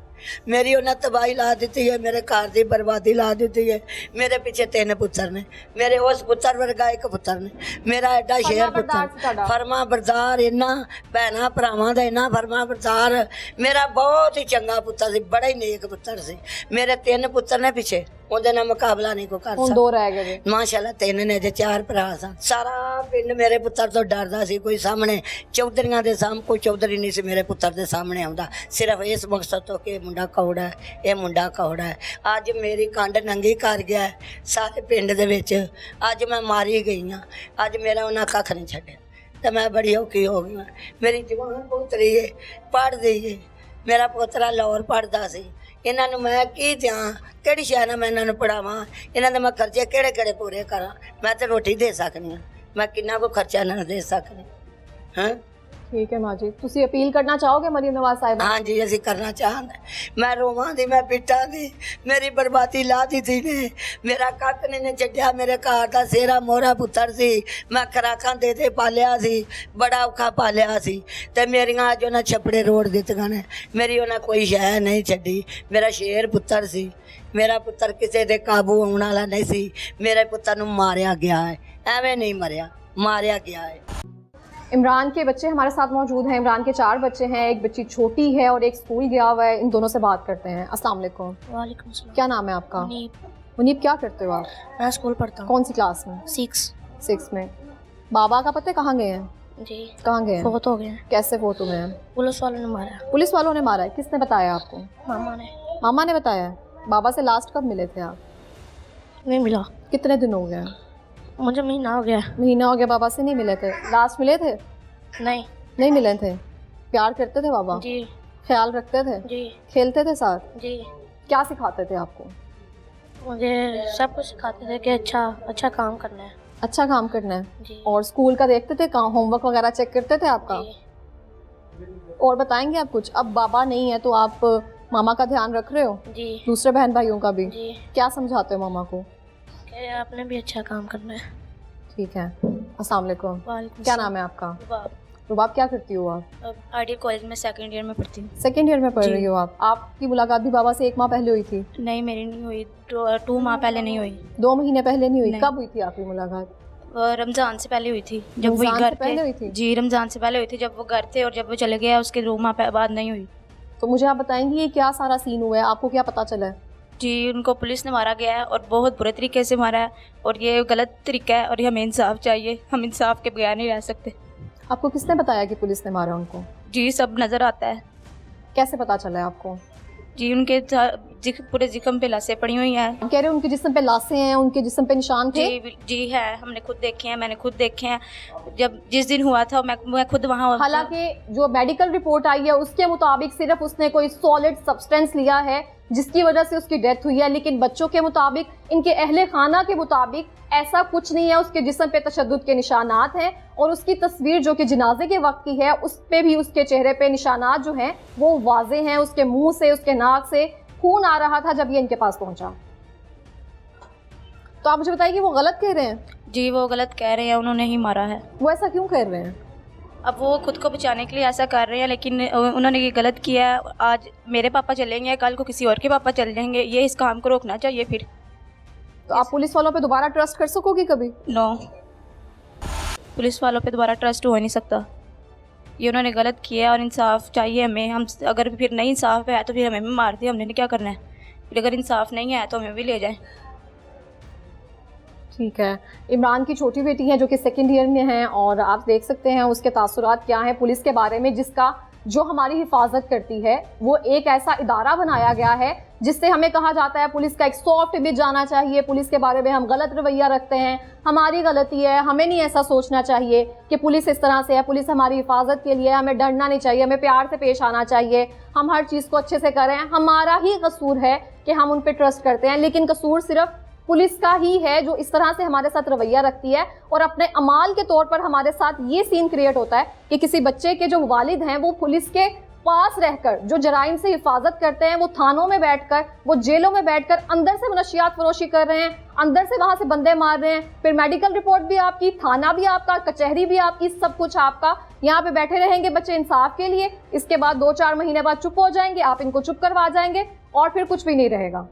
ਮੇਰੀ ਉਹਨਾਂ ਤਬਾਹੀ ਲਾ ਦਿੱਤੀ ਹੈ, ਮੇਰੇ ਘਰ ਦੀ ਬਰਬਾਦੀ ਲਾ ਦਿੱਤੀ ਹੈ। ਮੇਰੇ ਪਿੱਛੇ 3 ਪੁੱਤਰ ਨੇ, ਮੇਰੇ ਉਸ ਪੁੱਤਰ ਵਰਗਾ 1 ਪੁੱਤਰ ਨੇ। ਮੇਰਾ ਐਡਾ ਸ਼ੇਰ ਪੁੱਤਰ, ਫਰਮਾ ਬਰਦਾਰ, ਇਹਨਾਂ ਭੈਣਾਂ ਭਰਾਵਾਂ ਦਾ ਇਹਨਾਂ ਫਰਮਾ ਬਰਦਾਰ। ਮੇਰਾ ਬਹੁਤ ਹੀ ਚੰਗਾ ਪੁੱਤਰ ਸੀ, ਬੜਾ ਹੀ ਨੇਕ ਪੁੱਤਰ ਸੀ। ਮੇਰੇ 3 ਪੁੱਤਰ ਨੇ ਪਿੱਛੇ, ਉਹਦੇ ਨਾਲ ਮੁਕਾਬਲਾ ਨਹੀਂ ਕੋ ਕਰ ਸਕਦਾ। 2 ਰਹਿ ਗਏ ਮਾਸ਼ਾਅੱਲਾ, 3 ਨੇ ਜੇ 4 ਭਰਾ ਸਨ। ਸਾਰਾ ਪਿੰਡ ਮੇਰੇ ਪੁੱਤਰ ਤੋਂ ਡਰਦਾ ਸੀ। ਕੋਈ ਸਾਹਮਣੇ ਚੌਧਰੀਆਂ ਦੇ ਸਾਹਮਣੇ ਕੋਈ ਚੌਧਰੀ ਨਹੀਂ ਸੀ ਮੇਰੇ ਪੁੱਤਰ ਦੇ ਸਾਹਮਣੇ ਆਉਂਦਾ, ਸਿਰਫ ਇਸ ਮਕਸਦ ਤੋਂ ਕਿ ਮੁੰਡਾ ਕੌੜਾ ਹੈ, ਇਹ ਮੁੰਡਾ ਕੌੜਾ ਹੈ। ਅੱਜ ਮੇਰੀ ਕੰਡ ਨੰਗੀ ਕਰ ਗਿਆ ਸਾਰੇ ਪਿੰਡ ਦੇ ਵਿੱਚ। ਅੱਜ ਮੈਂ ਮਾਰੀ ਗਈ ਹਾਂ, ਅੱਜ ਮੇਰਾ ਉਹਨਾਂ ਕੱਖ ਨਹੀਂ ਛੱਡਿਆ, ਤੇ ਮੈਂ ਬੜੀ ਔਖੀ ਹੋ ਗਈ। ਮੇਰੀ ਜਵਾਨ ਪੁੱਤਰੀ ਹੈ, ਪੜ੍ਹਦੀ ਹੈ। ਮੇਰਾ ਪੋਤਰਾ ਲਾਹੌਰ ਪੜ੍ਹਦਾ ਸੀ। ਇਹਨਾਂ ਨੂੰ ਮੈਂ ਕੀ ਦਿਆਂ, ਕਿਹੜੀ ਸ਼ੈ ਨਾਲ ਮੈਂ ਇਹਨਾਂ ਨੂੰ ਪੜ੍ਹਾਵਾਂ? ਇਹਨਾਂ ਦੇ ਮੈਂ ਖਰਚੇ ਕਿਹੜੇ ਪੂਰੇ ਕਰਾਂ? ਮੈਂ ਤਾਂ ਰੋਟੀ ਦੇ ਸਕਦੀ ਹਾਂ, ਮੈਂ ਕਿੰਨਾ ਕੁ ਖਰਚਾ ਇਹਨਾਂ ਨੂੰ ਦੇ ਸਕਦੀ ਹਾਂ। ਠੀਕ ਹੈ ਮਾਂ ਜੀ, ਤੁਸੀਂ ਅਪੀਲ ਕਰਨਾ ਚਾਹੋਗੇ ਮਰੀਮ ਨਵਾਜ਼ ਸਾਹਿਬ? ਹਾਂਜੀ, ਅਸੀਂ ਕਰਨਾ ਚਾਹੁੰਦੇ। ਮੈਂ ਰੋਵਾਂ ਦੀ, ਮੈਂ ਪਿੱਟਾਂ ਦੀ, ਮੇਰੀ ਬਰਬਾਦੀ ਲਾ ਦਿੱਤੀ ਨੇ। ਮੇਰਾ ਕੱਖ ਨੇ ਛੱਡਿਆ। ਮੇਰੇ ਘਰ ਦਾ ਸੇਰਾ ਮੋਹਰਾ ਪੁੱਤਰ ਸੀ, ਮੈਂ ਖੁਰਾਕਾਂ ਦੇ ਪਾਲਿਆ ਸੀ, ਬੜਾ ਔਖਾ ਪਾਲਿਆ ਸੀ। ਤੇ ਮੇਰੀਆਂ ਅੱਜ ਉਹਨਾਂ ਛੱਪੜੇ ਰੋੜ ਦਿੱਤੀਆਂ ਨੇ, ਮੇਰੀ ਉਹਨਾਂ ਕੋਈ ਸ਼ੈ ਨਹੀਂ ਛੱਡੀ। ਮੇਰਾ ਸ਼ੇਰ ਪੁੱਤਰ ਸੀ, ਮੇਰਾ ਪੁੱਤਰ ਕਿਸੇ ਦੇ ਕਾਬੂ ਆਉਣ ਵਾਲਾ ਨਹੀਂ ਸੀ। ਮੇਰੇ ਪੁੱਤਰ ਨੂੰ ਮਾਰਿਆ ਗਿਆ ਹੈ, ਐਵੇਂ नहीं मरिया, मारा गया है। इमरान के बच्चे हमारे साथ मौजूद हैं। इमरान के 4 बच्चे हैं, एक बच्ची छोटी है और एक स्कूल गया हुआ है। इन दोनों से बात करते हैं। अस्सलाम वालेकुम। वालेकुम सलाम। क्या नाम है आपका? मुनीब। क्या करते हो आप? मैं स्कूल पढ़ता हूँ। कौन सी क्लास में? 6 में। बाबा का पता है कहाँ गए हैं? जी। कहाँ गए हैं? फौत हो गए हैं। कैसे फौत हुए हैं? पुलिस वालों ने मारा। पुलिस वालों ने मारा है? किसने बताया आपको? मामा ने। मामा ने बताया है। बाबा से लास्ट कब मिले थे आप? नहीं मिला। कितने दिन हो गए? मुझे महीना हो गया। महीना हो गया बाबा से नहीं मिले थे? लास्ट मिले थे? नहीं मिले थे। प्यार करते थे बाबा? जी। ख्याल रखते थे? जी। खेलते थे साथ? जी। क्या सिखाते थे आपको? मुझे सब कुछ सिखाते थे कि अच्छा काम करना है। अच्छा काम करना है। जी। और स्कूल का देखते थे, कहाँ होमवर्क वगैरह चेक करते थे आपका? जी। और बताएंगे आप कुछ? अब बाबा नहीं है तो आप मामा का ध्यान रख रहे हो? जी। दूसरे बहन भाइयों का भी? जी। क्या समझाते हो मामा को? कि आपने भी अच्छा काम करना है। ठीक है। अस्सलाम वालेकुम। वालेकुम क्या सलाम। नाम है आपका? रुबाब क्या करती हो आप? आरडीए कॉलेज में सेकंड ईयर में पढ़ती हूँ। सेकेंड ईयर में पढ़ जी। रही हो आप। आपकी मुलाकात भी बाबा से 1 माह पहले हुई थी? नहीं, मेरी नहीं हुई, 2 माह पहले नहीं हुई। 2 महीने पहले नहीं हुई? नहीं। कब हुई थी आपकी मुलाकात? रमज़ान से पहले हुई थी, जब वो रमज़ान घर से पहले हुई थे। थी? जी, रमज़ान से पहले हुई थी, जब वो घर थे, और जब वो चले गए उसके 2 माह बाद नहीं हुई। तो मुझे आप बताएंगी ये क्या सारा सीन हुआ है, आपको क्या पता चला है? जी, उनको पुलिस ने मारा गया है और बहुत बुरे तरीके से मारा है, और ये गलत तरीका है, और ये हमें इंसाफ चाहिए। हम इंसाफ के बगैर नहीं रह सकते। आपको किसने बताया कि पुलिस ने मारा उनको? जी, सब नज़र आता है। कैसे पता चला है आपको? जी, उनके पूरे जिस्म पे लाशें पड़ी हुई हैं। आप कह रहे हो उनके जिस्म पे लाशें हैं, उनके जिस्म पे निशान थे? जी है, हमने खुद देखे हैं, मैंने खुद देखे हैं। जब जिस दिन हुआ था मैं खुद वहाँ। हालांकि जो मेडिकल रिपोर्ट आई है उसके मुताबिक सिर्फ उसने कोई सॉलिड सब्सटेंस लिया है जिसकी वजह से उसकी डेथ हुई है, लेकिन बच्चों के मुताबिक, इनके अहले खाना के मुताबिक ऐसा कुछ नहीं है। उसके जिस्म पे तशद्दुद के निशानात हैं, और उसकी तस्वीर जो कि जनाजे के वक्त की है उस पे भी उसके चेहरे पे निशानात जो हैं वो वाज़े हैं। उसके मुंह से, उसके नाक से खून आ रहा था जब ये इनके पास पहुंचा। तो आप मुझे बताइए कि वो गलत कह रहे हैं? जी, वो गलत कह रहे हैं, उन्होंने ही मारा है। वो ऐसा क्यों कह रहे हैं? अब वो खुद को बचाने के लिए ऐसा कर रहे हैं, लेकिन उन्होंने ये गलत किया है। आज मेरे पापा चलेंगे, कल को किसी और के पापा चल जाएंगे, ये इस काम को रोकना चाहिए। फिर तो आप पुलिस वालों पे दोबारा ट्रस्ट कर सकोगी कभी? नो, पुलिस वालों पे दोबारा ट्रस्ट हो ही नहीं सकता। ये उन्होंने गलत किया है और इंसाफ चाहिए हमें। हम अगर फिर नहीं इंसाफ है तो फिर हमें भी मार दिया, हमने क्या करना है। फिर अगर इंसाफ नहीं है तो हमें भी ले जाए। ठीक है। इमरान की छोटी बेटी है जो कि सेकंड ईयर में है, और आप देख सकते हैं उसके तासुरात क्या हैं पुलिस के बारे में, जिसका जो हमारी हिफाजत करती है। वो एक ऐसा इदारा बनाया गया है जिससे हमें कहा जाता है पुलिस का एक सॉफ्ट इमेज आना चाहिए, पुलिस के बारे में हम गलत रवैया रखते हैं, हमारी गलती है, हमें नहीं ऐसा सोचना चाहिए कि पुलिस इस तरह से है, पुलिस हमारी हिफाजत के लिए, हमें डरना नहीं चाहिए, हमें प्यार से पेश आना चाहिए, हम हर चीज़ को अच्छे से करें, हमारा ही कसूर है कि हम उन पर ट्रस्ट करते हैं। लेकिन कसूर सिर्फ पुलिस का ही है जो इस तरह से हमारे साथ रवैया रखती है, और अपने अमाल के तौर पर हमारे साथ ये सीन क्रिएट होता है कि किसी बच्चे के जो वालिद हैं वो पुलिस के पास रहकर जो जराइम से हिफाजत करते हैं, वो थानों में बैठकर, वो जेलों में बैठकर अंदर से मनशियात फरोशी कर रहे हैं, अंदर से वहां से बंदे मार रहे हैं। फिर मेडिकल रिपोर्ट भी आपकी, थाना भी आपका, कचहरी भी आपकी, सब कुछ आपका। यहाँ पे बैठे रहेंगे बच्चे इंसाफ के लिए, इसके बाद 2-4 महीने बाद चुप हो जाएंगे, आप इनको चुप करवा जाएंगे और फिर कुछ भी नहीं रहेगा।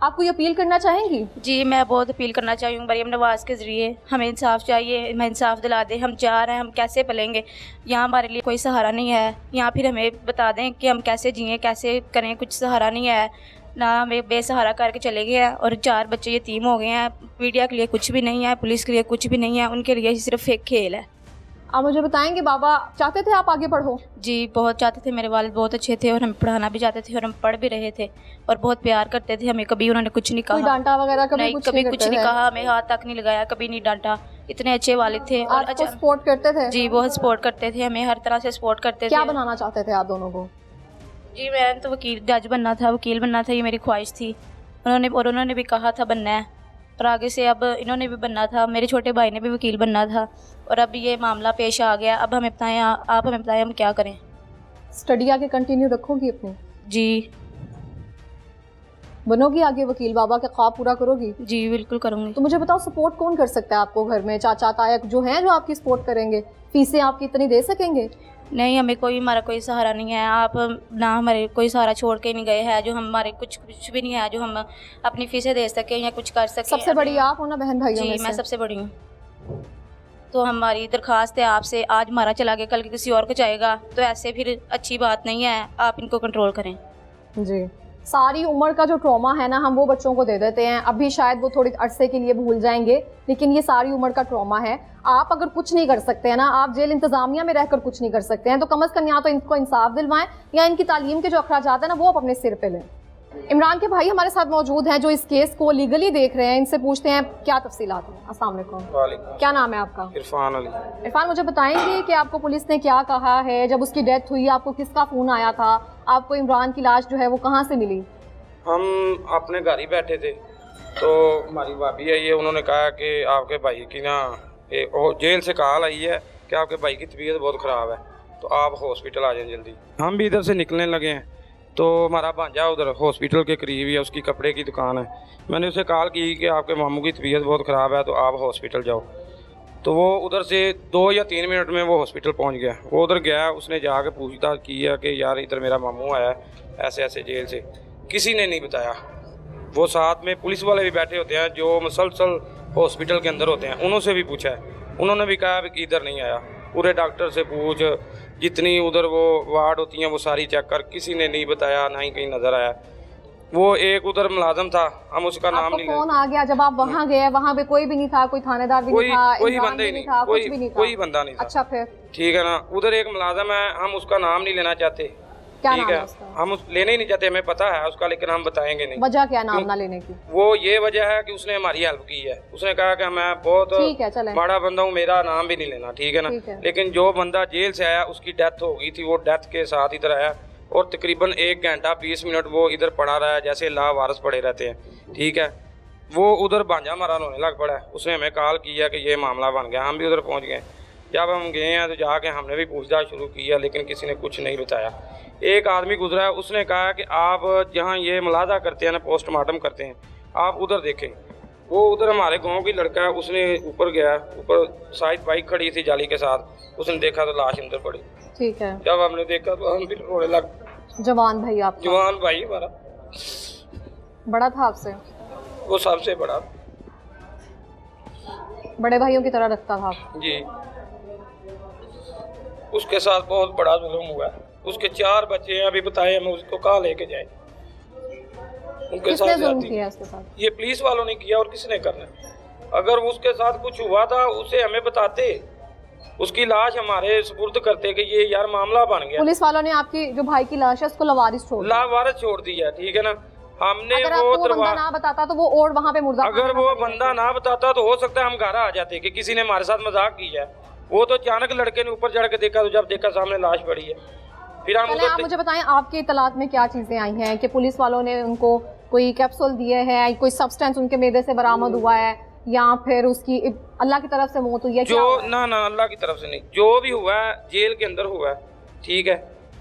आप कोई अपील करना चाहेंगी? जी, मैं बहुत अपील करना चाहूँगी मरीम नवाज़ के ज़रिए। हमें इंसाफ चाहिए, हमें इंसाफ दिला दें। हम जा रहे हैं, हम कैसे पलेंगे? यहाँ हमारे लिए कोई सहारा नहीं है। यहाँ फिर हमें बता दें कि हम कैसे जिएँ, कैसे करें। कुछ सहारा नहीं है ना, हमें बेसहारा करके चले गए हैं, और 4 बच्चे यतीम हो गए हैं। मीडिया के लिए कुछ भी नहीं है, पुलिस के लिए कुछ भी नहीं है, उनके लिए सिर्फ एक खेल है। आप मुझे बताएंगे बाबा चाहते थे आप आगे पढ़ो? जी, बहुत चाहते थे। मेरे वालिद बहुत अच्छे थे और हमें पढ़ाना भी चाहते थे, और हम पढ़ भी रहे थे, और बहुत प्यार करते थे हमें। कभी उन्होंने कुछ नहीं कोई कहा, डांटा वगैरह कभी नहीं, कुछ कभी नहीं कुछ करते नहीं थे? कहा, हमें हाथ तक नहीं लगाया, कभी नहीं डांटा। इतने अच्छे वालिद थे और आपको सपोर्ट करते थे? जी, बहुत सपोर्ट करते थे, हमें हर तरह से सपोर्ट करते थे। क्या बनाना चाहते थे आप दोनों को? जी, मैं तो जज बनना था, वकील बनना था, ये मेरी ख्वाहिश थी। उन्होंने भी कहा था बनना है, और आगे से अब इन्होंने भी बनना था। मेरे छोटे भाई ने भी वकील बनना था, और अब ये मामला पेश आ गया। अब हमें बताएं, आप हमें बताएं हम क्या करें। स्टडी आगे कंटिन्यू रखोगी अपनी? जी, बनोगी आगे वकील, बाबा का ख्वाब पूरा करोगी? जी बिल्कुल करूँगी। तो मुझे बताओ सपोर्ट कौन कर सकता है आपको घर में? चाचा ताया जो हैं जो आपकी सपोर्ट करेंगे, फीसें आपकी इतनी दे सकेंगे? नहीं, हमें हमारा कोई सहारा नहीं है। आप ना हमारे कोई सहारा छोड़ के नहीं गए हैं, जो हमारे कुछ भी नहीं है जो हम अपनी फीसें दे सकें या कुछ कर सकें। सबसे बड़ी आप हो ना बहन भाइयों में जी, मैं से? सबसे बड़ी हूँ। तो हमारी दरख्वास्त है आपसे, आज हमारा चला गया, कल किसी और को जाएगा, तो ऐसे फिर अच्छी बात नहीं है। आप इनको कंट्रोल करें। जी, सारी उम्र का जो ट्रॉमा है ना हम वो बच्चों को दे देते हैं। अभी शायद वो थोड़ी अरसे के लिए भूल जाएंगे, लेकिन ये सारी उम्र का ट्रॉमा है। आप अगर कुछ नहीं कर सकते हैं ना, आप जेल इंतजामिया में रहकर कुछ नहीं कर सकते हैं, तो कम अज़ कम या तो इनको इंसाफ दिलवाएं या इनकी तालीम के जो अखराजात है ना वो आप अपने सिर पे लें। इमरान के भाई हमारे साथ मौजूद हैं जो इस केस को लीगली देख रहे हैं, इनसे पूछते हैं क्या तफसीलात हैं। अस्सलाम वालेकुम। क्या नाम है आपका? इरफान अली। इरफान, मुझे बताएंगे कि आपको पुलिस ने क्या कहा है? जब उसकी डेथ हुई आपको किसका फ़ोन आया था? आपको इमरान की लाश जो है वो कहाँ से मिली? हम अपने घर ही बैठे थे, तो हमारी भाभी आई है, उन्होंने कहा कि आपके भाई की ना जेल से कॉल आई है कि आपके भाई की तबीयत बहुत ख़राब है, तो आप हॉस्पिटल आ जाएं जल्दी। हम भी इधर से निकलने लगे हैं, तो हमारा भांजा उधर हॉस्पिटल के करीब ही है, उसकी कपड़े की दुकान है। मैंने उसे कॉल की कि आपके मामू की तबीयत बहुत ख़राब है, तो आप हॉस्पिटल जाओ। तो वो उधर से 2 या 3 मिनट में वो हॉस्पिटल पहुंच गया। वो उधर गया, उसने जाके पूछताछ की है कि यार इधर मेरा मामू आया ऐसे ऐसे जेल से, किसी ने नहीं बताया। वो साथ में पुलिस वाले भी बैठे होते हैं जो मुसलसल हॉस्पिटल के अंदर होते हैं, उन्होंने भी पूछा है, उन्होंने भी कहा कि इधर नहीं आया। पूरे डॉक्टर से पूछ, जितनी उधर वो वार्ड होती हैं वो सारी चेक कर, किसी ने नहीं बताया, ना ही कहीं नज़र आया। वो एक उधर मुलाजम था, हम उसका नाम आपको नहीं फोन आ गया जब आप वहाँ गए, वहाँ पे कोई भी नहीं था, कोई थानेदार भी नहीं था, कोई इमरान बंदा भी ही नहीं, था, कुछ भी नहीं था? कोई बंदा नहीं था। अच्छा, फिर ठीक है ना, उधर एक मुलाजम है, हम उसका नाम नहीं लेना चाहते। क्या ठीक नाम है, है उसका? हम लेने ही नहीं चाहते, हमें पता है उसका, लेकिन हम बताएंगे नहीं। वजह क्या नाम ना लेने की? वो ये वजह है कि उसने हमारी हेल्प की है। उसने कहा कि मैं बहुत ठीक है, चलें। बड़ा बंदा हूँ, मेरा नाम भी नहीं लेना, ठीक है ना। ठीक है। लेकिन जो बंदा जेल से आया उसकी डेथ हो गई थी, वो डेथ के साथ इधर आया और तकरीबन 1 घंटा 20 मिनट वो इधर पड़ा रहा है, जैसे लावारिस पड़े रहते हैं। ठीक है, वो उधर भांजा मारा होने लग पड़ा है। उसने हमें कॉल किया कि ये मामला बन गया, हम भी उधर पहुँच गए। जब हम गए हैं तो जाके हमने भी पूछताछ शुरू की है, लेकिन किसी ने कुछ नहीं बताया। एक आदमी गुजरा है, उसने कहा कि आप जहाँ ये मुलाजा करते हैं ना, पोस्टमार्टम करते हैं, आप उधर देखें। वो उधर हमारे गांव की लड़का है, उसने ऊपर गया, ऊपर साइड बाइक खड़ी थी जाली के साथ, उसने देखा तो लाश अंदर पड़ी। ठीक है, जब हमने देखा तो हम भी रोने लग। जवान भाई आप? जवान भाई हमारा बड़ा था आपसे? वो सबसे बड़ा, बड़े भाइयों की तरह रखता था? जी। उसके साथ बहुत बड़ा जुल्म हुआ है। उसके 4 बच्चे हैं, अभी बताए हमें उसको कहाँ लेके जाए। उनके किसने साथ जुल्म जाती किया इसके साथ? ये पुलिस वालों ने किया, और किसने करना है? अगर उसके साथ कुछ हुआ था उसे हमें बताते, उसकी लाश हमारे सुपुर्द करते कि ये यार मामला बन गया। पुलिस वालों ने आपकी जो भाई की लाश है उसको लावारिस छोड़ दिया? लावारिस छोड़ दिया, ठीक है ना। हमने अगर वो आपको वो बंदा ना बताता तो वो और वहाँ पे मुर्दा अगर वो बंदा ना बताता तो हो सकता है हम घर आ जाते कि किसी ने हमारे साथ मजाक किया है। वो तो अचानक लड़के ने ऊपर चढ़ के देखा, तो जब देखा सामने लाश पड़ी है, फिर हम पहले आप मुझे बताएं आपके इतलात में क्या चीजें आई हैं कि पुलिस वालों ने उनको कोई कैप्सूल दिए हैं, कोई सब्सटेंस उनके मैदे से बरामद हुआ है, या फिर उसकी अल्लाह की तरफ से मौत हुई है? जो ना अल्लाह की तरफ से नहीं, जो भी हुआ है जेल के अंदर हुआ है, ठीक है।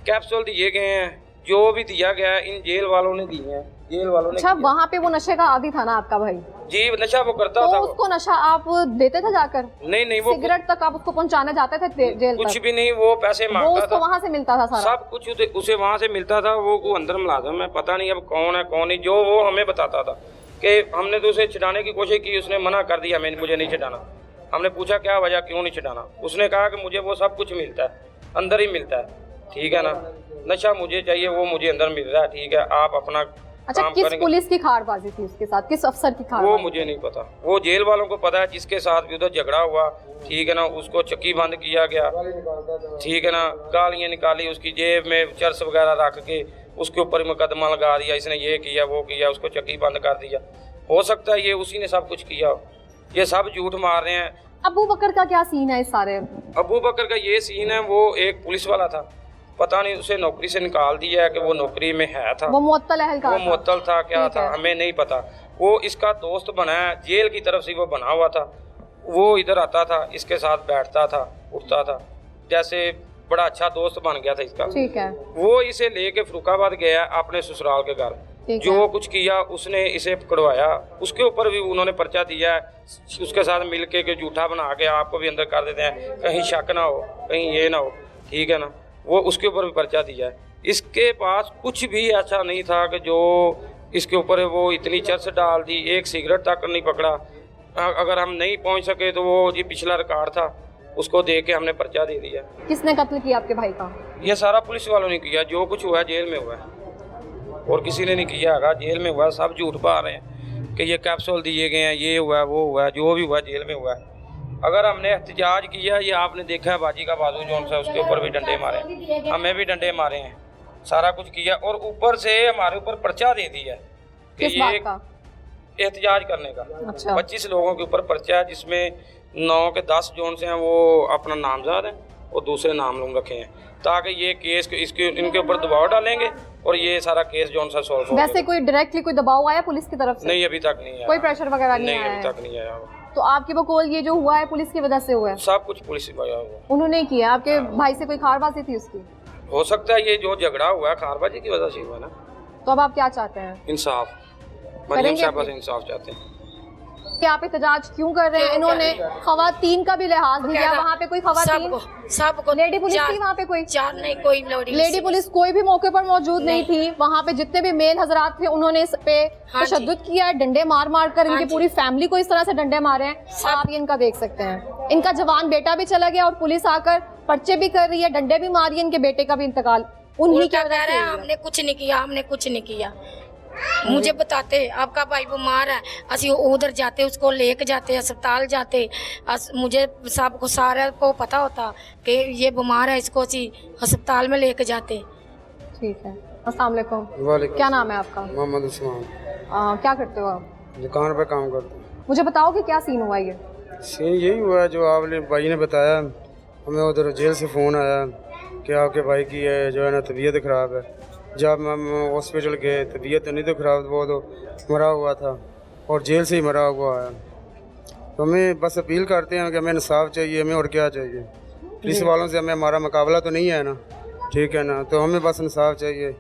कैप्सूल दिए गए हैं, जो भी दिया गया है इन जेल वालों ने दिए हैं, जेल वालों ने। अच्छा, वहाँ पे वो नशे का आदी था ना आपका भाई? जी, नशा वो करता तो था। उसको नशा आप देते थे जाकर? नहीं, वो सिगरेट तक आप उसको पहुंचाने जाते थे जेल कुछ तक? भी नहीं, वो पैसे वो मांगता उसको था, वहाँ से मिलता था सारा? सब कुछ उसे वहाँ से मिलता था। वो अंदर मुलाजिम है, पता नहीं अब कौन है कौन नहीं, जो वो हमें बताता था कि हमने तो उसे छुड़ाने की कोशिश की, उसने मना कर दिया, मुझे नहीं छुड़ाना। हमने पूछा क्या वजह, क्यों नहीं छुड़ाना? उसने कहा कि मुझे वो सब कुछ मिलता है, अंदर ही मिलता है, ठीक है ना। नशा मुझे चाहिए, वो मुझे अंदर मिल रहा है, ठीक है, आप अपना अच्छा, काम किस करेंगे। पुलिस की खारबाजी थी उसके साथ, किस अफसर की वो खारबाजी? मुझे नहीं पता, वो जेल वालों को पता है। जिसके साथ भी उधर झगड़ा हुआ, ठीक है ना, उसको चक्की बंद किया गया, ठीक है ना, गालियाँ निकाली, उसकी जेब में चर्स वगैरह रख के उसके ऊपर मुकदमा लगा दिया, इसने ये किया वो किया, उसको चक्की बंद कर दिया। हो सकता है ये उसी ने सब कुछ किया, ये सब झूठ मार रहे हैं। अबू बकर का क्या सीन है इस सारे? अबू बकर का ये सीन है, वो एक पुलिस वाला था, पता नहीं उसे नौकरी से निकाल दिया है कि वो नौकरी में है था, वो मुअत्तल अहलकार वो था? मुअत्तल था, क्या ठीक था है। हमें नहीं पता। वो इसका दोस्त बना है, जेल की तरफ से वो बना हुआ था। वो इधर आता था, इसके साथ बैठता था, उठता था, जैसे बड़ा अच्छा दोस्त बन गया था इसका। ठीक है। वो इसे लेके फरुखाबाद गया अपने ससुराल के घर, ठीक जो है। कुछ किया उसने इसे पकड़वाया, उसके ऊपर भी उन्होंने पर्चा दिया है। उसके साथ मिलके के झूठा बना के आपको भी अंदर कर देते हैं, कहीं शक ना हो, कहीं ये ना हो, ठीक है ना। वो उसके ऊपर भी पर्चा दिया है। इसके पास कुछ भी ऐसा नहीं था कि जो इसके ऊपर वो इतनी चर्च डाल दी, एक सिगरेट तक नहीं पकड़ा। अगर हम नहीं पहुंच सके तो वो जी पिछला रिकॉर्ड था, उसको दे के हमने पर्चा दे दिया। किसने कत्ल किया आपके भाई का? ये सारा पुलिस वालों ने किया, जो कुछ हुआ जेल में हुआ है, और किसी ने नहीं किया है, जेल में हुआ। सब झूठ पा रहे हैं कि ये कैप्सूल दिए गए हैं, ये हुआ वो हुआ, जो भी हुआ जेल में हुआ है। अगर हमने एहतजाज किया, ये आपने देखा है बाजी का बाजू जौन सा, उसके ऊपर भी डंडे मारे, हमें भी डंडे मारे हैं, सारा कुछ किया, और ऊपर से हमारे ऊपर पर्चा दे दिया कि किस बात ये का? एहतजाज करने का। अच्छा। 25 लोगों के ऊपर पर्चा है, जिसमें 9 के 10 जोन से हैं वो अपना नामजद हैं और दूसरे नाम लोग रखे हैं, ताकि ये केस इसके इनके ऊपर दबाव डालेंगे और ये सारा केस जोन सा सॉल्व हो। वैसे कोई डायरेक्टली कोई दबाव आया पुलिस की तरफ से? नहीं, अभी तक नहीं आया, कोई प्रेशर वगैरह नहीं आया अभी है? तक नहीं आया। तो आपकी बकौल ये जो हुआ है पुलिस की वजह से हुआ है? सब कुछ पुलिस की वजह हुआ। उन्होंने किया? आपके भाई से कोई खारबाजी थी उसकी? हो सकता है ये जो झगड़ा हुआ है खारबाजी की वजह से हुआ ना। तो अब आप क्या चाहते हैं? इंसाफ, मरियम करेंगे साहबा अपनी- से इंसाफ चाहते हैं। कि आप एहतजाज क्यों कर रहे हैं? इन्होंने खवातीन का भी लिहाज नहीं किया। वहाँ पे कोई खवातीन, सबको लेडी पुलिस थी वहाँ पे? कोई चार नहीं, कोई लेडी पुलिस कोई भी मौके पर मौजूद नहीं थी। वहाँ पे जितने भी मेल हजरात थे उन्होंने इस पे तशद्दुद किया है, डंडे मार मार कर इनकी पूरी फैमिली को इस तरह से डंडे मारे हैं। आप ये इनका देख सकते हैं, इनका जवान बेटा भी चला गया और पुलिस आकर पर्चे भी कर रही है, डंडे भी मारी है, इनके बेटे का भी इंतकाल उन्हीं की वजह से। हमने कुछ नहीं किया, हमने कुछ नहीं किया। मुझे बताते आपका भाई बीमार है, असि उधर जाते, उसको लेके जाते, अस्पताल जाते। मुझे सबको सारे को पता होता कि ये बीमार है, इसको असि अस्पताल में लेके जाते। ठीक है, अस्सलाम वालेकुम। वालेकुम। क्या नाम है आपका? मोहम्मद उस्मान। क्या करते हो आप? दुकान पे काम करते हैं। मुझे बताओ कि क्या सीन हुआ ये? सीन यही हुआ है जो आपने भाई ने बताया। हमें उधर जेल से फ़ोन आया कि आपके भाई की जो है ना तबीयत ख़राब है। जब हम हॉस्पिटल गए, तबीयत नहीं तो ख़राब, वो तो मरा हुआ था और जेल से ही मरा हुआ है। तो हमें बस अपील करते हैं कि हमें इंसाफ चाहिए, हमें और क्या चाहिए। पुलिस वालों से हमें हमारा मुकाबला तो नहीं है ना, ठीक है ना, तो हमें बस इंसाफ चाहिए।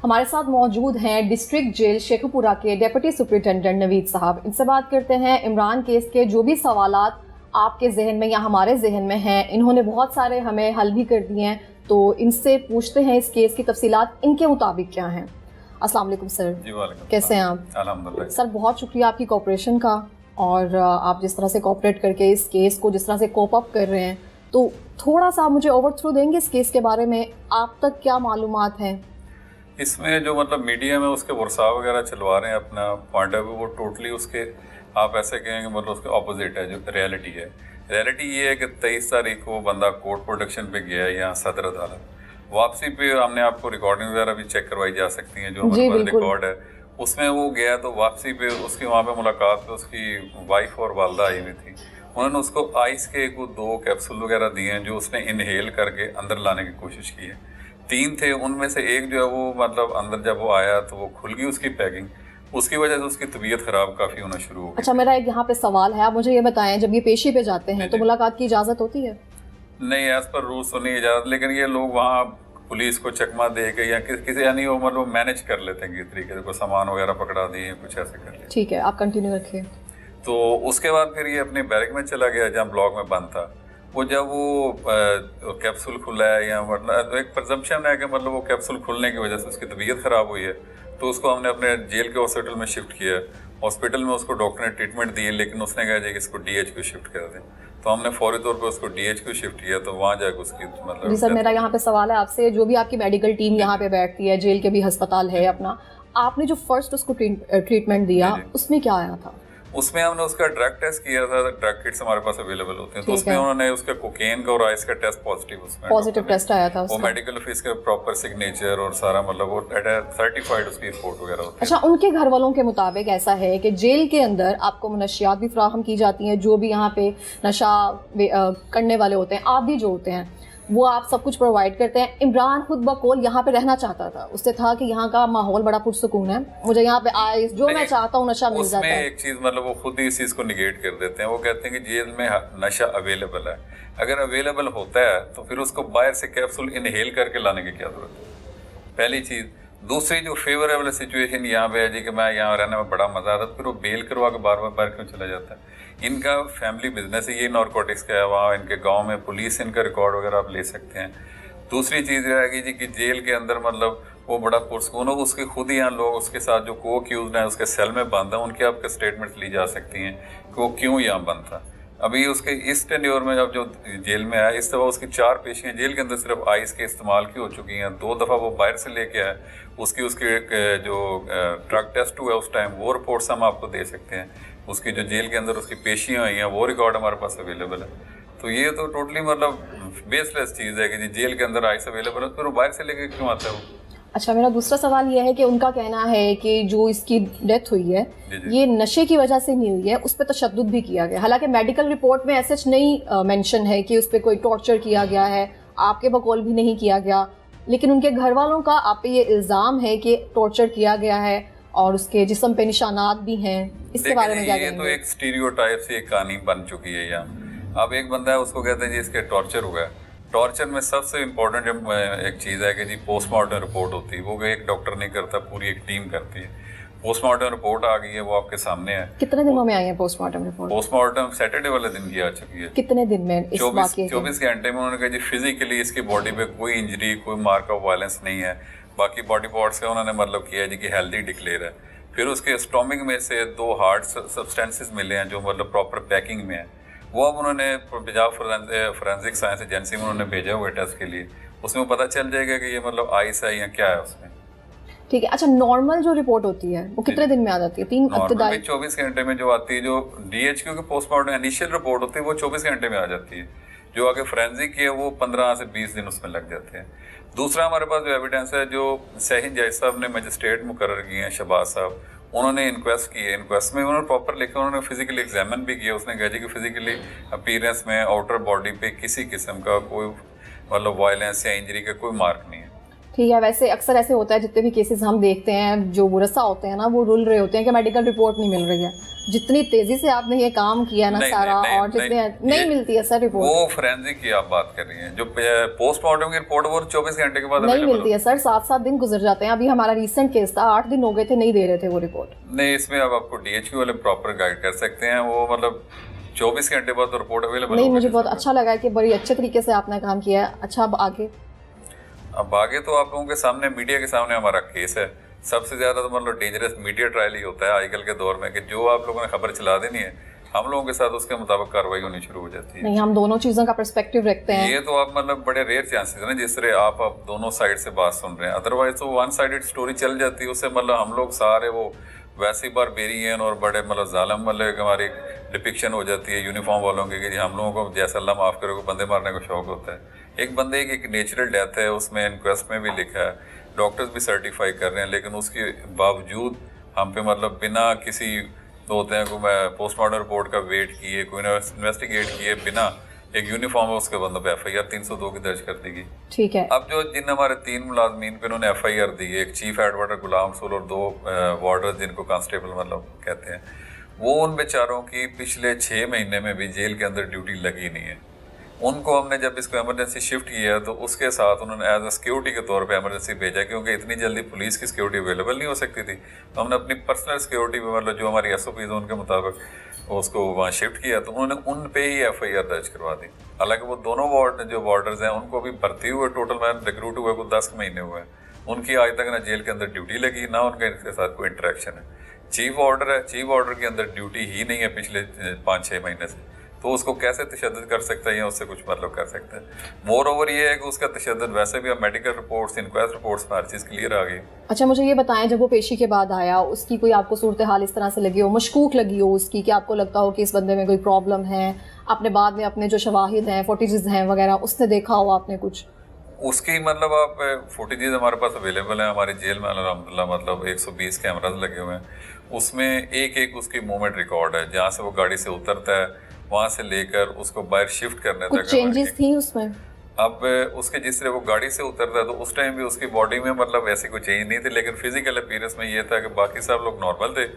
हमारे साथ मौजूद हैं डिस्ट्रिक्ट जेल शेखुपुरा के डिप्टी सुपरिटेंडेंट नवीद साहब। इनसे बात करते हैं इमरान केस के जो भी सवालात आपके जहन में या हमारे जहन में हैं। इन्होंने बहुत सारे हमें हल भी कर दिए हैं, तो इनसे पूछते हैं इस केस की तफसीलात इनके मुताबिक क्या हैं। अस्सलाम वालेकुम सर। जी वालेकुम। कैसे हैं आप? अल्हम्दुलिल्लाह। सर बहुत शुक्रिया आपकी कोऑपरेशन का, और आप जिस तरह से कोऑपरेट करके इस केस को जिस तरह से कोप अप कर रहे हैं, तो थोड़ा सा मुझे ओवरथ्रू देंगे इस केस के बारे में? आप तक क्या मालूमात हैं इसमें? जो मतलब मीडिया में उसके वर्सा वगैरह चलवा रहे हैं अपना पॉइंट ऑफ व्यू, वो टोटली उसके आप ऐसे कहेंगे मतलब उसके ऑपोजिट है। जो रियलिटी है, रियलिटी ये है कि 23 तारीख को बंदा कोर्ट प्रोडक्शन पे गया है यहाँ सदर अदालत। वापसी पे हमने आपको रिकॉर्डिंग वगैरह भी चेक करवाई जा सकती हैं, जो हमारे पास रिकॉर्ड है उसमें वो गया। तो वापसी पे उसकी वहाँ पे मुलाकात पे उसकी वाइफ और वालदा आई हुई थी। उन्होंने उसको आइस के 2 कैप्सूल वगैरह दिए हैं जो उसने इनहेल करके अंदर लाने की कोशिश की है। 3 थे, उनमें से एक जो है वो मतलब अंदर जब वो आया तो वो खुल गई उसकी पैकिंग, उसकी वजह से उसकी तबीयत ख़राब काफ़ी होना शुरू हो गई। अच्छा, मेरा एक यहाँ पे सवाल है, आप मुझे ये बताएं, जब ये पेशी पे जाते हैं तो मुलाकात की इजाज़त होती है? नहीं, एज पर रूल्स तो नहीं इजाज़त, लेकिन ये लोग वहाँ पुलिस को चकमा दे के या किसी यानी वो मतलब मैनेज कर लेते हैं किस तरीके से, कोई सामान वगैरह पकड़ा दिए, कुछ ऐसे कर लिया। ठीक है, आप कंटिन्यू रखिए। तो उसके बाद फिर ये अपने बैरक में चला गया जहाँ ब्लॉक में बंद था। वो जब वो कैप्सूल खुला है या मतलब तो एक प्रजम्पशन है कि मतलब वो कैप्सूल खुलने की वजह से उसकी तबीयत ख़राब हुई है, तो उसको हमने अपने जेल के हॉस्पिटल में शिफ्ट किया। हॉस्पिटल में उसको डॉक्टर ने ट्रीटमेंट दी, लेकिन उसने कहा कि इसको DH को शिफ्ट कर दें। तो हमने फौरी तौर पे उसको DH को शिफ्ट किया, तो वहाँ जाकर उसकी मतलब। जी सर, मेरा यहाँ पे सवाल है आपसे, जो भी आपकी मेडिकल टीम यहाँ पे बैठती है, जेल के भी अस्पताल है अपना, आपने जो फर्स्ट उसको ट्रीटमेंट दिया उसमें क्या आया था? उसमें हमने उसका ड्रग टेस्ट किया था, ड्रग किट्स हमारे पास अवेलेबल होते हैं, तो उसमें उन्होंने उसका कोकेन का और आइस का टेस्ट पॉजिटिव टेस्ट आया था। वो मेडिकल फीस का प्रॉपर सिग्नेचर और सारा मतलब वो सर्टिफाइड उसकी रिपोर्ट वगैरह होती है। अच्छा, उनके घर वालों के मुताबिक ऐसा है कि जेल के अंदर आपको मनशियात भी फराहम की जाती हैं, जो भी यहाँ पे नशा करने वाले होते हैं, आदि जो होते हैं, वो आप सब कुछ प्रोवाइड करते हैं। इमरान खुद बकौल यहाँ पे रहना चाहता था, उससे था कि यहाँ का माहौल बड़ा पुरसुकून है, मुझे यहाँ पे आए जो मैं चाहता हूँ नशा मिल जाता है। एक चीज़ मतलब वो खुद ही इस चीज़ को निगेट कर देते हैं। वो कहते हैं कि जेल में नशा अवेलेबल है, अगर अवेलेबल होता है तो फिर उसको बाहर से कैप्सूल इनहेल करके लाने की क्या जरूरत है, पहली चीज़। दूसरी जो फेवरेबल सिचुएशन यहाँ पे है जी कि मैं यहाँ रहने में बड़ा मज़ा आता है, फिर वो बेल करवा के बार बार बाहर क्यों चला जाता है? इनका फैमिली बिजनेस है ये नारकोटिक्स का है, वहाँ इनके गांव में पुलिस इनका रिकॉर्ड वगैरह आप ले सकते हैं। दूसरी चीज़ यह है जी कि जेल के अंदर मतलब वो बड़ा पुरस्कून हो, उसके खुद ही यहाँ लोग उसके साथ जो को अक्यूज्ड हैं उसके सेल में बंद हैं, उनकी आपके स्टेटमेंट्स ली जा सकती हैं कि वो क्यों यहाँ बंद था। अभी उसके इस टेन्योर में जब जो जेल में आया, इस दफ़ा उसकी 4 पेशियाँ जेल के अंदर सिर्फ आइस के इस्तेमाल की हो चुकी हैं। 2 दफ़ा वो बाहर से लेके आए, उसके जो ड्रग टेस्ट हुआ उस टाइम वो रिपोर्ट्स हम आपको दे सकते हैं। उसकी जो जेल के अंदर उसकी पेशियाँ हुई हैं वो रिकॉर्ड हमारे पास अवेलेबल है। तो ये तो टोटली मतलब बेसलेस चीज़ है कि जी जेल के अंदर आइस अवेलेबल है, फिर वो बाहर से लेके क्यों आता है वो? अच्छा, मेरा दूसरा सवाल यह है कि उनका कहना है कि जो इसकी डेथ हुई है ये नशे की वजह से नहीं हुई है, उस पर तशद्दुद भी किया गया। हालांकि मेडिकल रिपोर्ट में ऐसा नहीं मेंशन है कि उस पर कोई टॉर्चर किया गया है, आपके बकौल भी नहीं किया गया, लेकिन उनके घर वालों का आप पे ये इल्ज़ाम है कि टॉर्चर किया गया है और उसके जिस्म पे निशानात भी हैं। इसके बारे में क्या कहेंगे? ये तो एक स्टीरियोटाइप से एक कहानी बन चुकी है यहाँ। अब एक बंदा है उसको कहते हैं जी इसके टॉर्चर हुआ है। टॉर्चर में सबसे इम्पोर्टेंट एक चीज़ है कि जी पोस्टमार्टम रिपोर्ट होती है, वो एक डॉक्टर नहीं करता, पूरी एक टीम करती है। पोस्टमार्टम रिपोर्ट आ गई है, वो आपके सामने है। कितने दिनों में आई है पोस्टमार्टम रिपोर्ट? पोस्टमार्टम सैटरडे वाले दिन की आ चुकी है। कितने दिन में इस वाकये के? 24 घंटे में उन्होंने कहा जी फिजिकली इसकी बॉडी पे कोई इंजरी, कोई मार्क ऑफ वायलेंस नहीं है। बाकी बॉडी पार्ट्स का उन्होंने मतलब किया जी कि हेल्दी डिक्लेयर है। फिर उसके स्टोमिक में से 2 हार्ड सब्सटेंसेस मिले हैं जो मतलब प्रॉपर पैकिंग में है। वो अब उन्होंने पंजाब फोरेंसिक साइंस एजेंसी में उन्होंने भेजा हुआ है टेस्ट के लिए। उसमें पता चल जाएगा कि ये मतलब आइस है या क्या है उसमें। ठीक है। अच्छा, नॉर्मल जो रिपोर्ट होती है वो कितने दिन में आ जाती है? 3 नॉर्मली 24 घंटे में जो आती है, जो डीएचक्यू की पोस्टमार्टम इनिशियल रिपोर्ट होती है वो 24 घंटे में आ जाती है। जो आगे फोरेंसिक की है वो 15 से 20 दिन उसमें लग जाते हैं। दूसरा हमारे पास जो एविडेंस है, जो सहीन जज साहब ने मजिस्ट्रेट मुकर्रर किए हैं, शहबाज साहब, उन्होंने इंक्वेस्ट की है। इंक्वेस्ट में उन्होंने प्रॉपर लिखा, उन्होंने फिजिकली एग्जामिन भी किया। उसने कहा जी कि फिजिकली अपीयरेंस में आउटर बॉडी पे किसी किस्म का कोई मतलब वायलेंस या इंजरी का कोई मार्क नहीं है। ठीक है। वैसे अक्सर ऐसे होता है, जितने भी केसेस हम देखते हैं, जो मुरस्सा होते हैं ना, वो रुल रहे होते हैं कि मेडिकल रिपोर्ट नहीं मिल रही है। जितनी तेजी से आपने ये काम किया ना सारा, और जितने नहीं मिलती है सर रिपोर्ट। वो फोरेंसिक की आप बात कर रही हैं, जो पोस्टमार्टम की रिपोर्ट वो 24 घंटे के बाद नहीं मिलती है सर। 7-7 दिन गुजर जाते हैं। अभी हमारा रिसेंट केस था, 8 दिन हो गए थे, नहीं दे रहे थे वो रिपोर्ट। नहीं, इसमें अब आपको डीएचक्यू वाले प्रॉपर गाइड कर सकते हैं। वो मतलब 24 घंटे बाद तो रिपोर्ट अवेलेबल नहीं, मुझे बहुत अच्छा लगा कि बड़ी अच्छे तरीके से आपने काम किया है। अच्छा, अब आगे तो आप लोगों के सामने, मीडिया के सामने हमारा केस है। सबसे ज्यादा तो मतलब डेंजरस मीडिया ट्रायल ही होता है आजकल के दौर में, कि जो आप लोगों ने खबर चला देनी है, हम लोगों के साथ उसके मुताबिक कार्रवाई होनी शुरू हो जाती है। नहीं, हम दोनों चीजों का पर्सपेक्टिव रखते हैं। ये तो आप मतलब बड़े रेयर चांसेस है ना, जिस तरह आप दोनों साइड से बात सुन रहे हैं। अदरवाइज तो वन साइडेड स्टोरी चल जाती है, उससे मतलब हम लोग सारे वो वैसी बारबेरियन और बड़े मतलब जालिम मतलब हमारी डिपिक्शन हो जाती है यूनिफॉर्म वालों की, कि हम लोगों को जैसा अल्लाह माफ़ करे को बंदे मारने का शौक होता है। एक बंदे की एक नेचुरल डेथ है, उसमें इंक्वेस्ट में भी लिखा है, डॉक्टर्स भी सर्टिफाई कर रहे हैं, लेकिन उसके बावजूद हम पे मतलब बिना किसी होते हैं कोई पोस्टमार्टम रिपोर्ट का वेट किए, कोई इन्वेस्टिगेट किए बिना, एक यूनिफॉर्म है उसके बंदों पे FIR 302 की दर्ज कर दी गई। ठीक है। अब जो जिन हमारे 3 मुलाजमीन पे उन्होंने FIR दी है, एक चीफ एडवोकेट गुलाम रसूल और 2 वार्डर जिनको कांस्टेबल मतलब कहते हैं, वो उन बेचारों की पिछले 6 महीने में भी जेल के अंदर ड्यूटी लगी नहीं है। उनको हमने जब इसको एमरजेंसी शिफ्ट किया तो उसके साथ उन्होंने एज अ सिक्योरिटी के तौर पे एमरजेंसी भेजा, क्योंकि इतनी जल्दी पुलिस की सिक्योरिटी अवेलेबल नहीं हो सकती थी। तो हमने अपनी पर्सनल सिक्योरिटी में मतलब जो हमारी SOPs हैं उनके मुताबिक उसको वहाँ शिफ्ट किया, तो उन्होंने उन पे ही FIR दर्ज करवा दी। हालांकि वो दोनों वार्डर्स हैं उनको भी भर्ती हुए, टोटल मैं रिक्रूट हुए को 10 महीने हुए हैं, उनकी आज तक ना जेल के अंदर ड्यूटी लगी, ना उनके इसके साथ कोई इंटरेक्शन है। चीफ वार्डर है, चीफ वार्डर के अंदर ड्यूटी ही नहीं है पिछले 5-6 महीने से, तो उसको कैसे तशद्दुद कर सकता है या उससे कुछ मतलब कर सकता है। मोर ओवर ये है कि उसका तशद्दुद वैसे भी अब मेडिकल रिपोर्ट्स, इंक्वायस्ट रिपोर्ट्स में हर चीज़ क्लियर आ गई। अच्छा, मुझे ये बताएं, जब वो पेशी के बाद आया, उसकी कोई आपको सूरत हाल इस तरह से लगी हो, मशकूक लगी हो उसकी, कि आपको लगता हो कि इस बंदे में कोई प्रॉब्लम है, आपने बाद में अपने जो शवाहिद हैं, फुटेजेस हैं वगैरह, उससे देखा हो आपने कुछ? उसकी मतलब आप फुटेजेस हमारे पास अवेलेबल है हमारी जेल में अल्हम्दुलिल्लाह, मतलब 120 कैमराज लगे हुए हैं, उसमें एक उसकी मूवमेंट रिकॉर्ड है, जहाँ से वो गाड़ी से उतरता है वहाँ से लेकर उसको बाहर शिफ्ट करने तक। चेंजेस थी उसमें? अब उसके जिस तरह वो गाड़ी से उतरता है तो उस टाइम भी उसकी बॉडी में मतलब ऐसी कोई चेंज नहीं थी, लेकिन फिजिकल अपीयरेंस में ये था कि बाकी सब लोग नॉर्मल थे,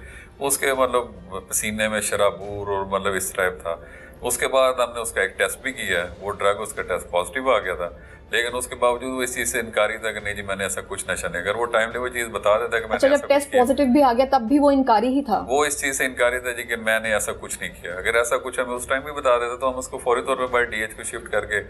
उसके मतलब पसीने में शराबूर और मतलब इस टाइप था। उसके बाद हमने उसका एक टेस्ट भी किया, वो ड्रग उसका टेस्ट पॉजिटिव आ गया था, लेकिन उसके बावजूद वो इस चीज़ से इनकारी था कि नहीं जी मैंने ऐसा कुछ नशा नहीं। अगर वो टाइमली वो चीज़ बता देता कि मैंने अच्छा, जब टेस्ट पॉजिटिव भी आ गया तब भी वो इनकारी ही था? वो इस चीज़ से इनकारी था जी कि मैंने ऐसा कुछ नहीं किया। अगर ऐसा कुछ हमें उस टाइम भी बता देता तो हम उसको फौरी तौर पर बाय DH को शिफ्ट करके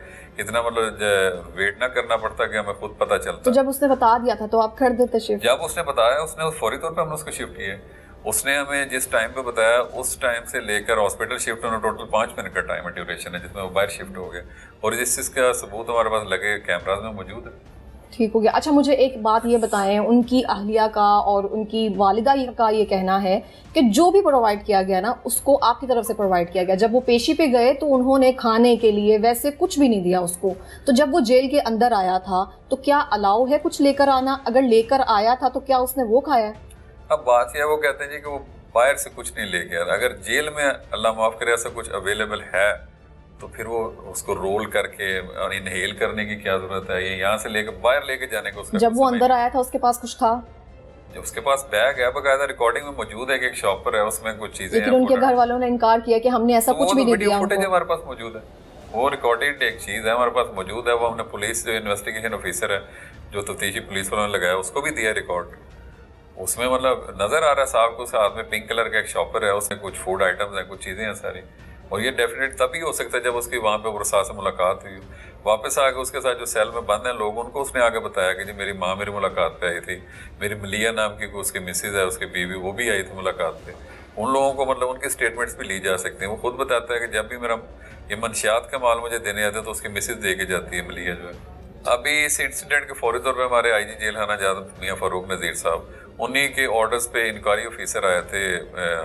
इतना मतलब वेट ना करना पड़ता कि हमें खुद पता चलता। तो जब उसने बता दिया था तो आप कर देते शिफ्ट? जब उसने बताया, उसने फौरी तौर पर हमने उसको शिफ्ट किया। उसने हमें जिस टाइम पे बताया उस टाइम से लेकर हॉस्पिटल शिफ्ट होना टोटल 5 मिनट का टाइम है ड्यूरेशन है, जिसमें वो बाहर शिफ्ट हो गया, और जिस चीज़ का सबूत हमारे पास लगे कैमराज में मौजूद है। ठीक हो गया। अच्छा, मुझे एक बात ये बताएं, उनकी अहलिया का और उनकी वालिदा का ये कहना है कि जो भी प्रोवाइड किया गया ना उसको आपकी तरफ से प्रोवाइड किया गया। जब वो पेशी पे गए तो उन्होंने खाने के लिए वैसे कुछ भी नहीं दिया उसको, तो जब वो जेल के अंदर आया था तो क्या अलाउ है कुछ लेकर आना? अगर लेकर आया था तो क्या उसने वो खाया? अब बात यह है, वो कहते हैं जी कि वो बाहर से कुछ नहीं लेके आ रहा। अगर जेल में अल्लाह माफ़ करे ऐसा कुछ अवेलेबल है तो फिर वो उसको रोल करके और इनहेल करने की क्या ज़रूरत है? ये यहाँ से लेकर बाहर लेके जाने का उसका जब वो अंदर आया था उसके पास कुछ था? जब उसके पास बैग है, बकायदा रिकॉर्डिंग में मौजूद है कि एक शॉपर है उसमें कुछ चीज़ें, लेकिन उनके घर वालों ने इनकार किया कि हमने ऐसा कुछ भी नहीं दिया। फुटेज हमारे पास मौजूद है, वो रिकॉर्डेड एक चीज़ है हमारे पास मौजूद है। वो हमने पुलिस जो इन्वेस्टिगेशन ऑफिसर है जो तफ्तीशी पुलिस वालों ने लगाया उसको भी दिया रिकॉर्ड। उसमें मतलब नज़र आ रहा है साहब को, उसके हाथ में पिंक कलर का एक शॉपर है, उसमें कुछ फूड आइटम्स हैं, कुछ चीज़ें हैं सारी। और ये डेफिनेट तभी हो सकता है जब उसकी वहाँ पे वर्षा से मुलाकात हुई। वापस आके उसके साथ जो सेल में बंद हैं लोग, उनको उसने आगे बताया कि जी मेरी माँ मेरी मुलाकात पे आई थी, मेरी मलिया नाम की उसकी मिसेज है, उसकी बीवी, वो भी आई थी मुलाकात पे। उन लोगों को मतलब उनकी स्टेटमेंट्स भी ली जा सकती हैं। वो खुद बताता है कि जब भी मेरा ये मंशियात का माल मुझे देने आता है तो उसकी मिसेज दे के जाती है मलिया जो है। अभी इस इंसिडेंट के फौरी तौर पे हमारे आईजी जेल खाना आज़ाद मियां फ़ारूक नज़ीर साहब, उन्हीं के ऑर्डर्स पे इंक्वायरी ऑफिसर आए थे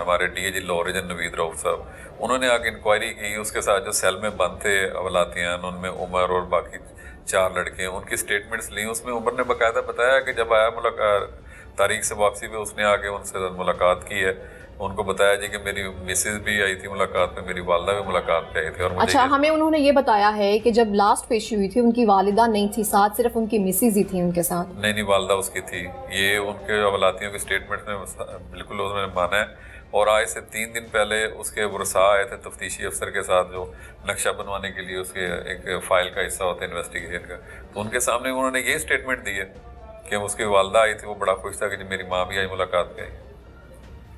हमारे DAG law region Naveed Rauf sahab, उन्होंने आके इंक्वायरी की। उसके साथ जो सेल में बंद थे अवलातियान, उनमें उमर और बाकी 4 लड़के, उनकी स्टेटमेंट्स ली। उसमें उमर ने बाकायदा बताया कि जब आया मुलाकात तारीख से वापसी पे उसने आके उनसे मुलाकात की है, उनको बताया जी कि मेरी मिसेज भी आई थी मुलाकात में, मेरी वालदा भी मुलाकात पे आई थी। और मुझे अच्छा, हमें उन्होंने ये बताया है कि जब लास्ट पेशी हुई थी उनकी वालिदा नहीं थी साथ, सिर्फ उनकी मिसेज ही थी उनके साथ। नहीं वालदा उसकी थी, ये उनके अवलातियों की स्टेटमेंट में बिल्कुल उन्होंने माना है। और आज से 3 दिन पहले उसके वर्षा आए थे तफ्तीशी अफसर के साथ, जो नक्शा बनवाने के लिए उसके एक फ़ाइल का हिस्सा होता है इन्वेस्टिगेशन का, तो उनके सामने उन्होंने ये स्टेटमेंट दी है कि उसकी वालदा आई थी, वो बड़ा खुश था कि मेरी माँ भी आई मुलाकात पे आई।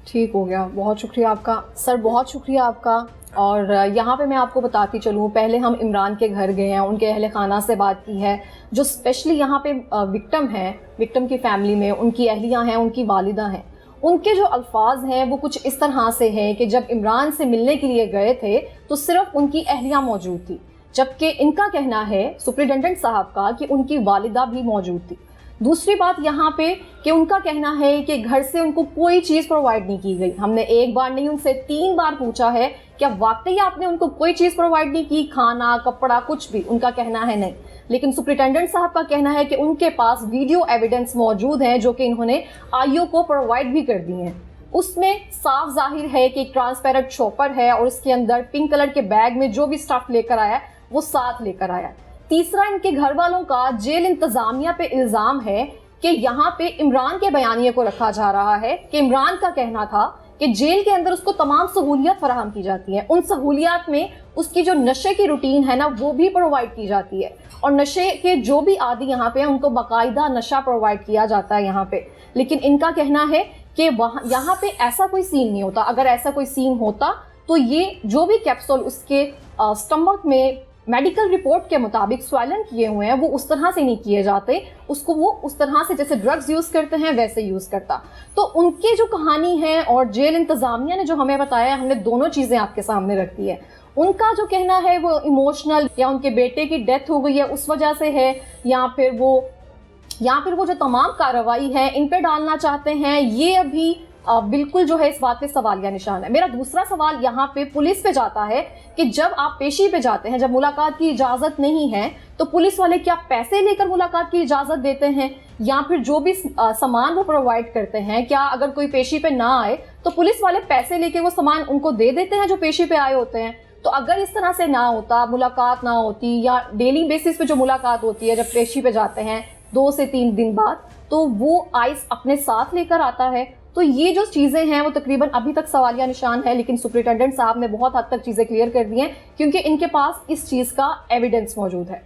ठीक हो गया, बहुत शुक्रिया आपका सर, बहुत शुक्रिया आपका। और यहाँ पे मैं आपको बताती चलूँ, पहले हम इमरान के घर गए हैं, उनके अहले खाना से बात की है, जो स्पेशली यहाँ पे विक्टिम है, विक्टिम की फैमिली में उनकी अहलियाँ हैं, उनकी वालिदा हैं। उनके जो अल्फाज हैं वो कुछ इस तरह से हैं कि जब इमरान से मिलने के लिए गए थे तो सिर्फ उनकी अहलियाँ मौजूद थी, जबकि इनका कहना है सुप्रिटेंडेंट साहब का कि उनकी वालिदा भी मौजूद थी। दूसरी बात यहाँ पे कि उनका कहना है कि घर से उनको कोई चीज़ प्रोवाइड नहीं की गई। हमने 1 बार नहीं उनसे 3 बार पूछा है क्या वाकई आपने उनको कोई चीज़ प्रोवाइड नहीं की, खाना कपड़ा कुछ भी। उनका कहना है नहीं, लेकिन सुप्रिटेंडेंट साहब का कहना है कि उनके पास वीडियो एविडेंस मौजूद है जो कि इन्होंने आईओ को प्रोवाइड भी कर दी हैं। उसमें साफ जाहिर है कि एक ट्रांसपेरेंट शॉपर है और उसके अंदर पिंक कलर के बैग में जो भी स्टफ लेकर आया वो साथ लेकर आया। तीसरा, इनके घर वालों का जेल इंतजामिया पे इल्ज़ाम है कि यहाँ पे इमरान के बयानिए को रखा जा रहा है कि इमरान का कहना था कि जेल के अंदर उसको तमाम सहूलियत फराहम की जाती हैं। उन सहूलियत में उसकी जो नशे की रूटीन है ना वो भी प्रोवाइड की जाती है, और नशे के जो भी आदि यहाँ पे उनको बाकायदा नशा प्रोवाइड किया जाता है यहाँ पे। लेकिन इनका कहना है कि वहाँ यहाँ पे ऐसा कोई सीन नहीं होता। अगर ऐसा कोई सीन होता तो ये जो भी कैप्सूल उसके स्टमक में मेडिकल रिपोर्ट के मुताबिक स्वालन किए हुए हैं वो उस तरह से नहीं किए जाते, उसको वो उस तरह से जैसे ड्रग्स यूज़ करते हैं वैसे यूज़ करता। तो उनकी जो कहानी है और जेल इंतज़ामिया ने जो हमें बताया, हमने दोनों चीज़ें आपके सामने रख दी है। उनका जो कहना है वो इमोशनल या उनके बेटे की डेथ हो गई है उस वजह से है, या फिर वो जो तमाम कार्रवाई है इन पे डालना चाहते हैं, ये अभी बिल्कुल जो है इस बात पे सवालिया निशान है। मेरा दूसरा सवाल यहाँ पे पुलिस पे जाता है कि जब आप पेशी पे जाते हैं, जब मुलाकात की इजाज़त नहीं है, तो पुलिस वाले क्या पैसे लेकर मुलाकात की इजाज़त देते हैं, या फिर जो भी सामान वो प्रोवाइड करते हैं, क्या अगर कोई पेशी पे ना आए तो पुलिस वाले पैसे लेके वो सामान उनको दे देते हैं जो पेशी पे आए होते हैं? तो अगर इस तरह से ना होता, मुलाकात ना होती, या डेली बेसिस पे जो मुलाकात होती है जब पेशी पे जाते हैं 2 से 3 दिन बाद, तो वो आइस अपने साथ लेकर आता है। तो ये जो चीज़ें हैं वो तकरीबन अभी तक सवालिया निशान है, लेकिन सुप्रिटेंडेंट साहब ने बहुत हद तक चीज़ें क्लियर कर दी हैं क्योंकि इनके पास इस चीज़ का एविडेंस मौजूद है।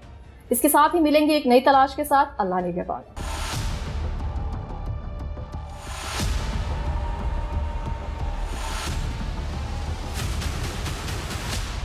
इसके साथ ही मिलेंगे एक नई तलाश के साथ। अल्लाह ने के बाद।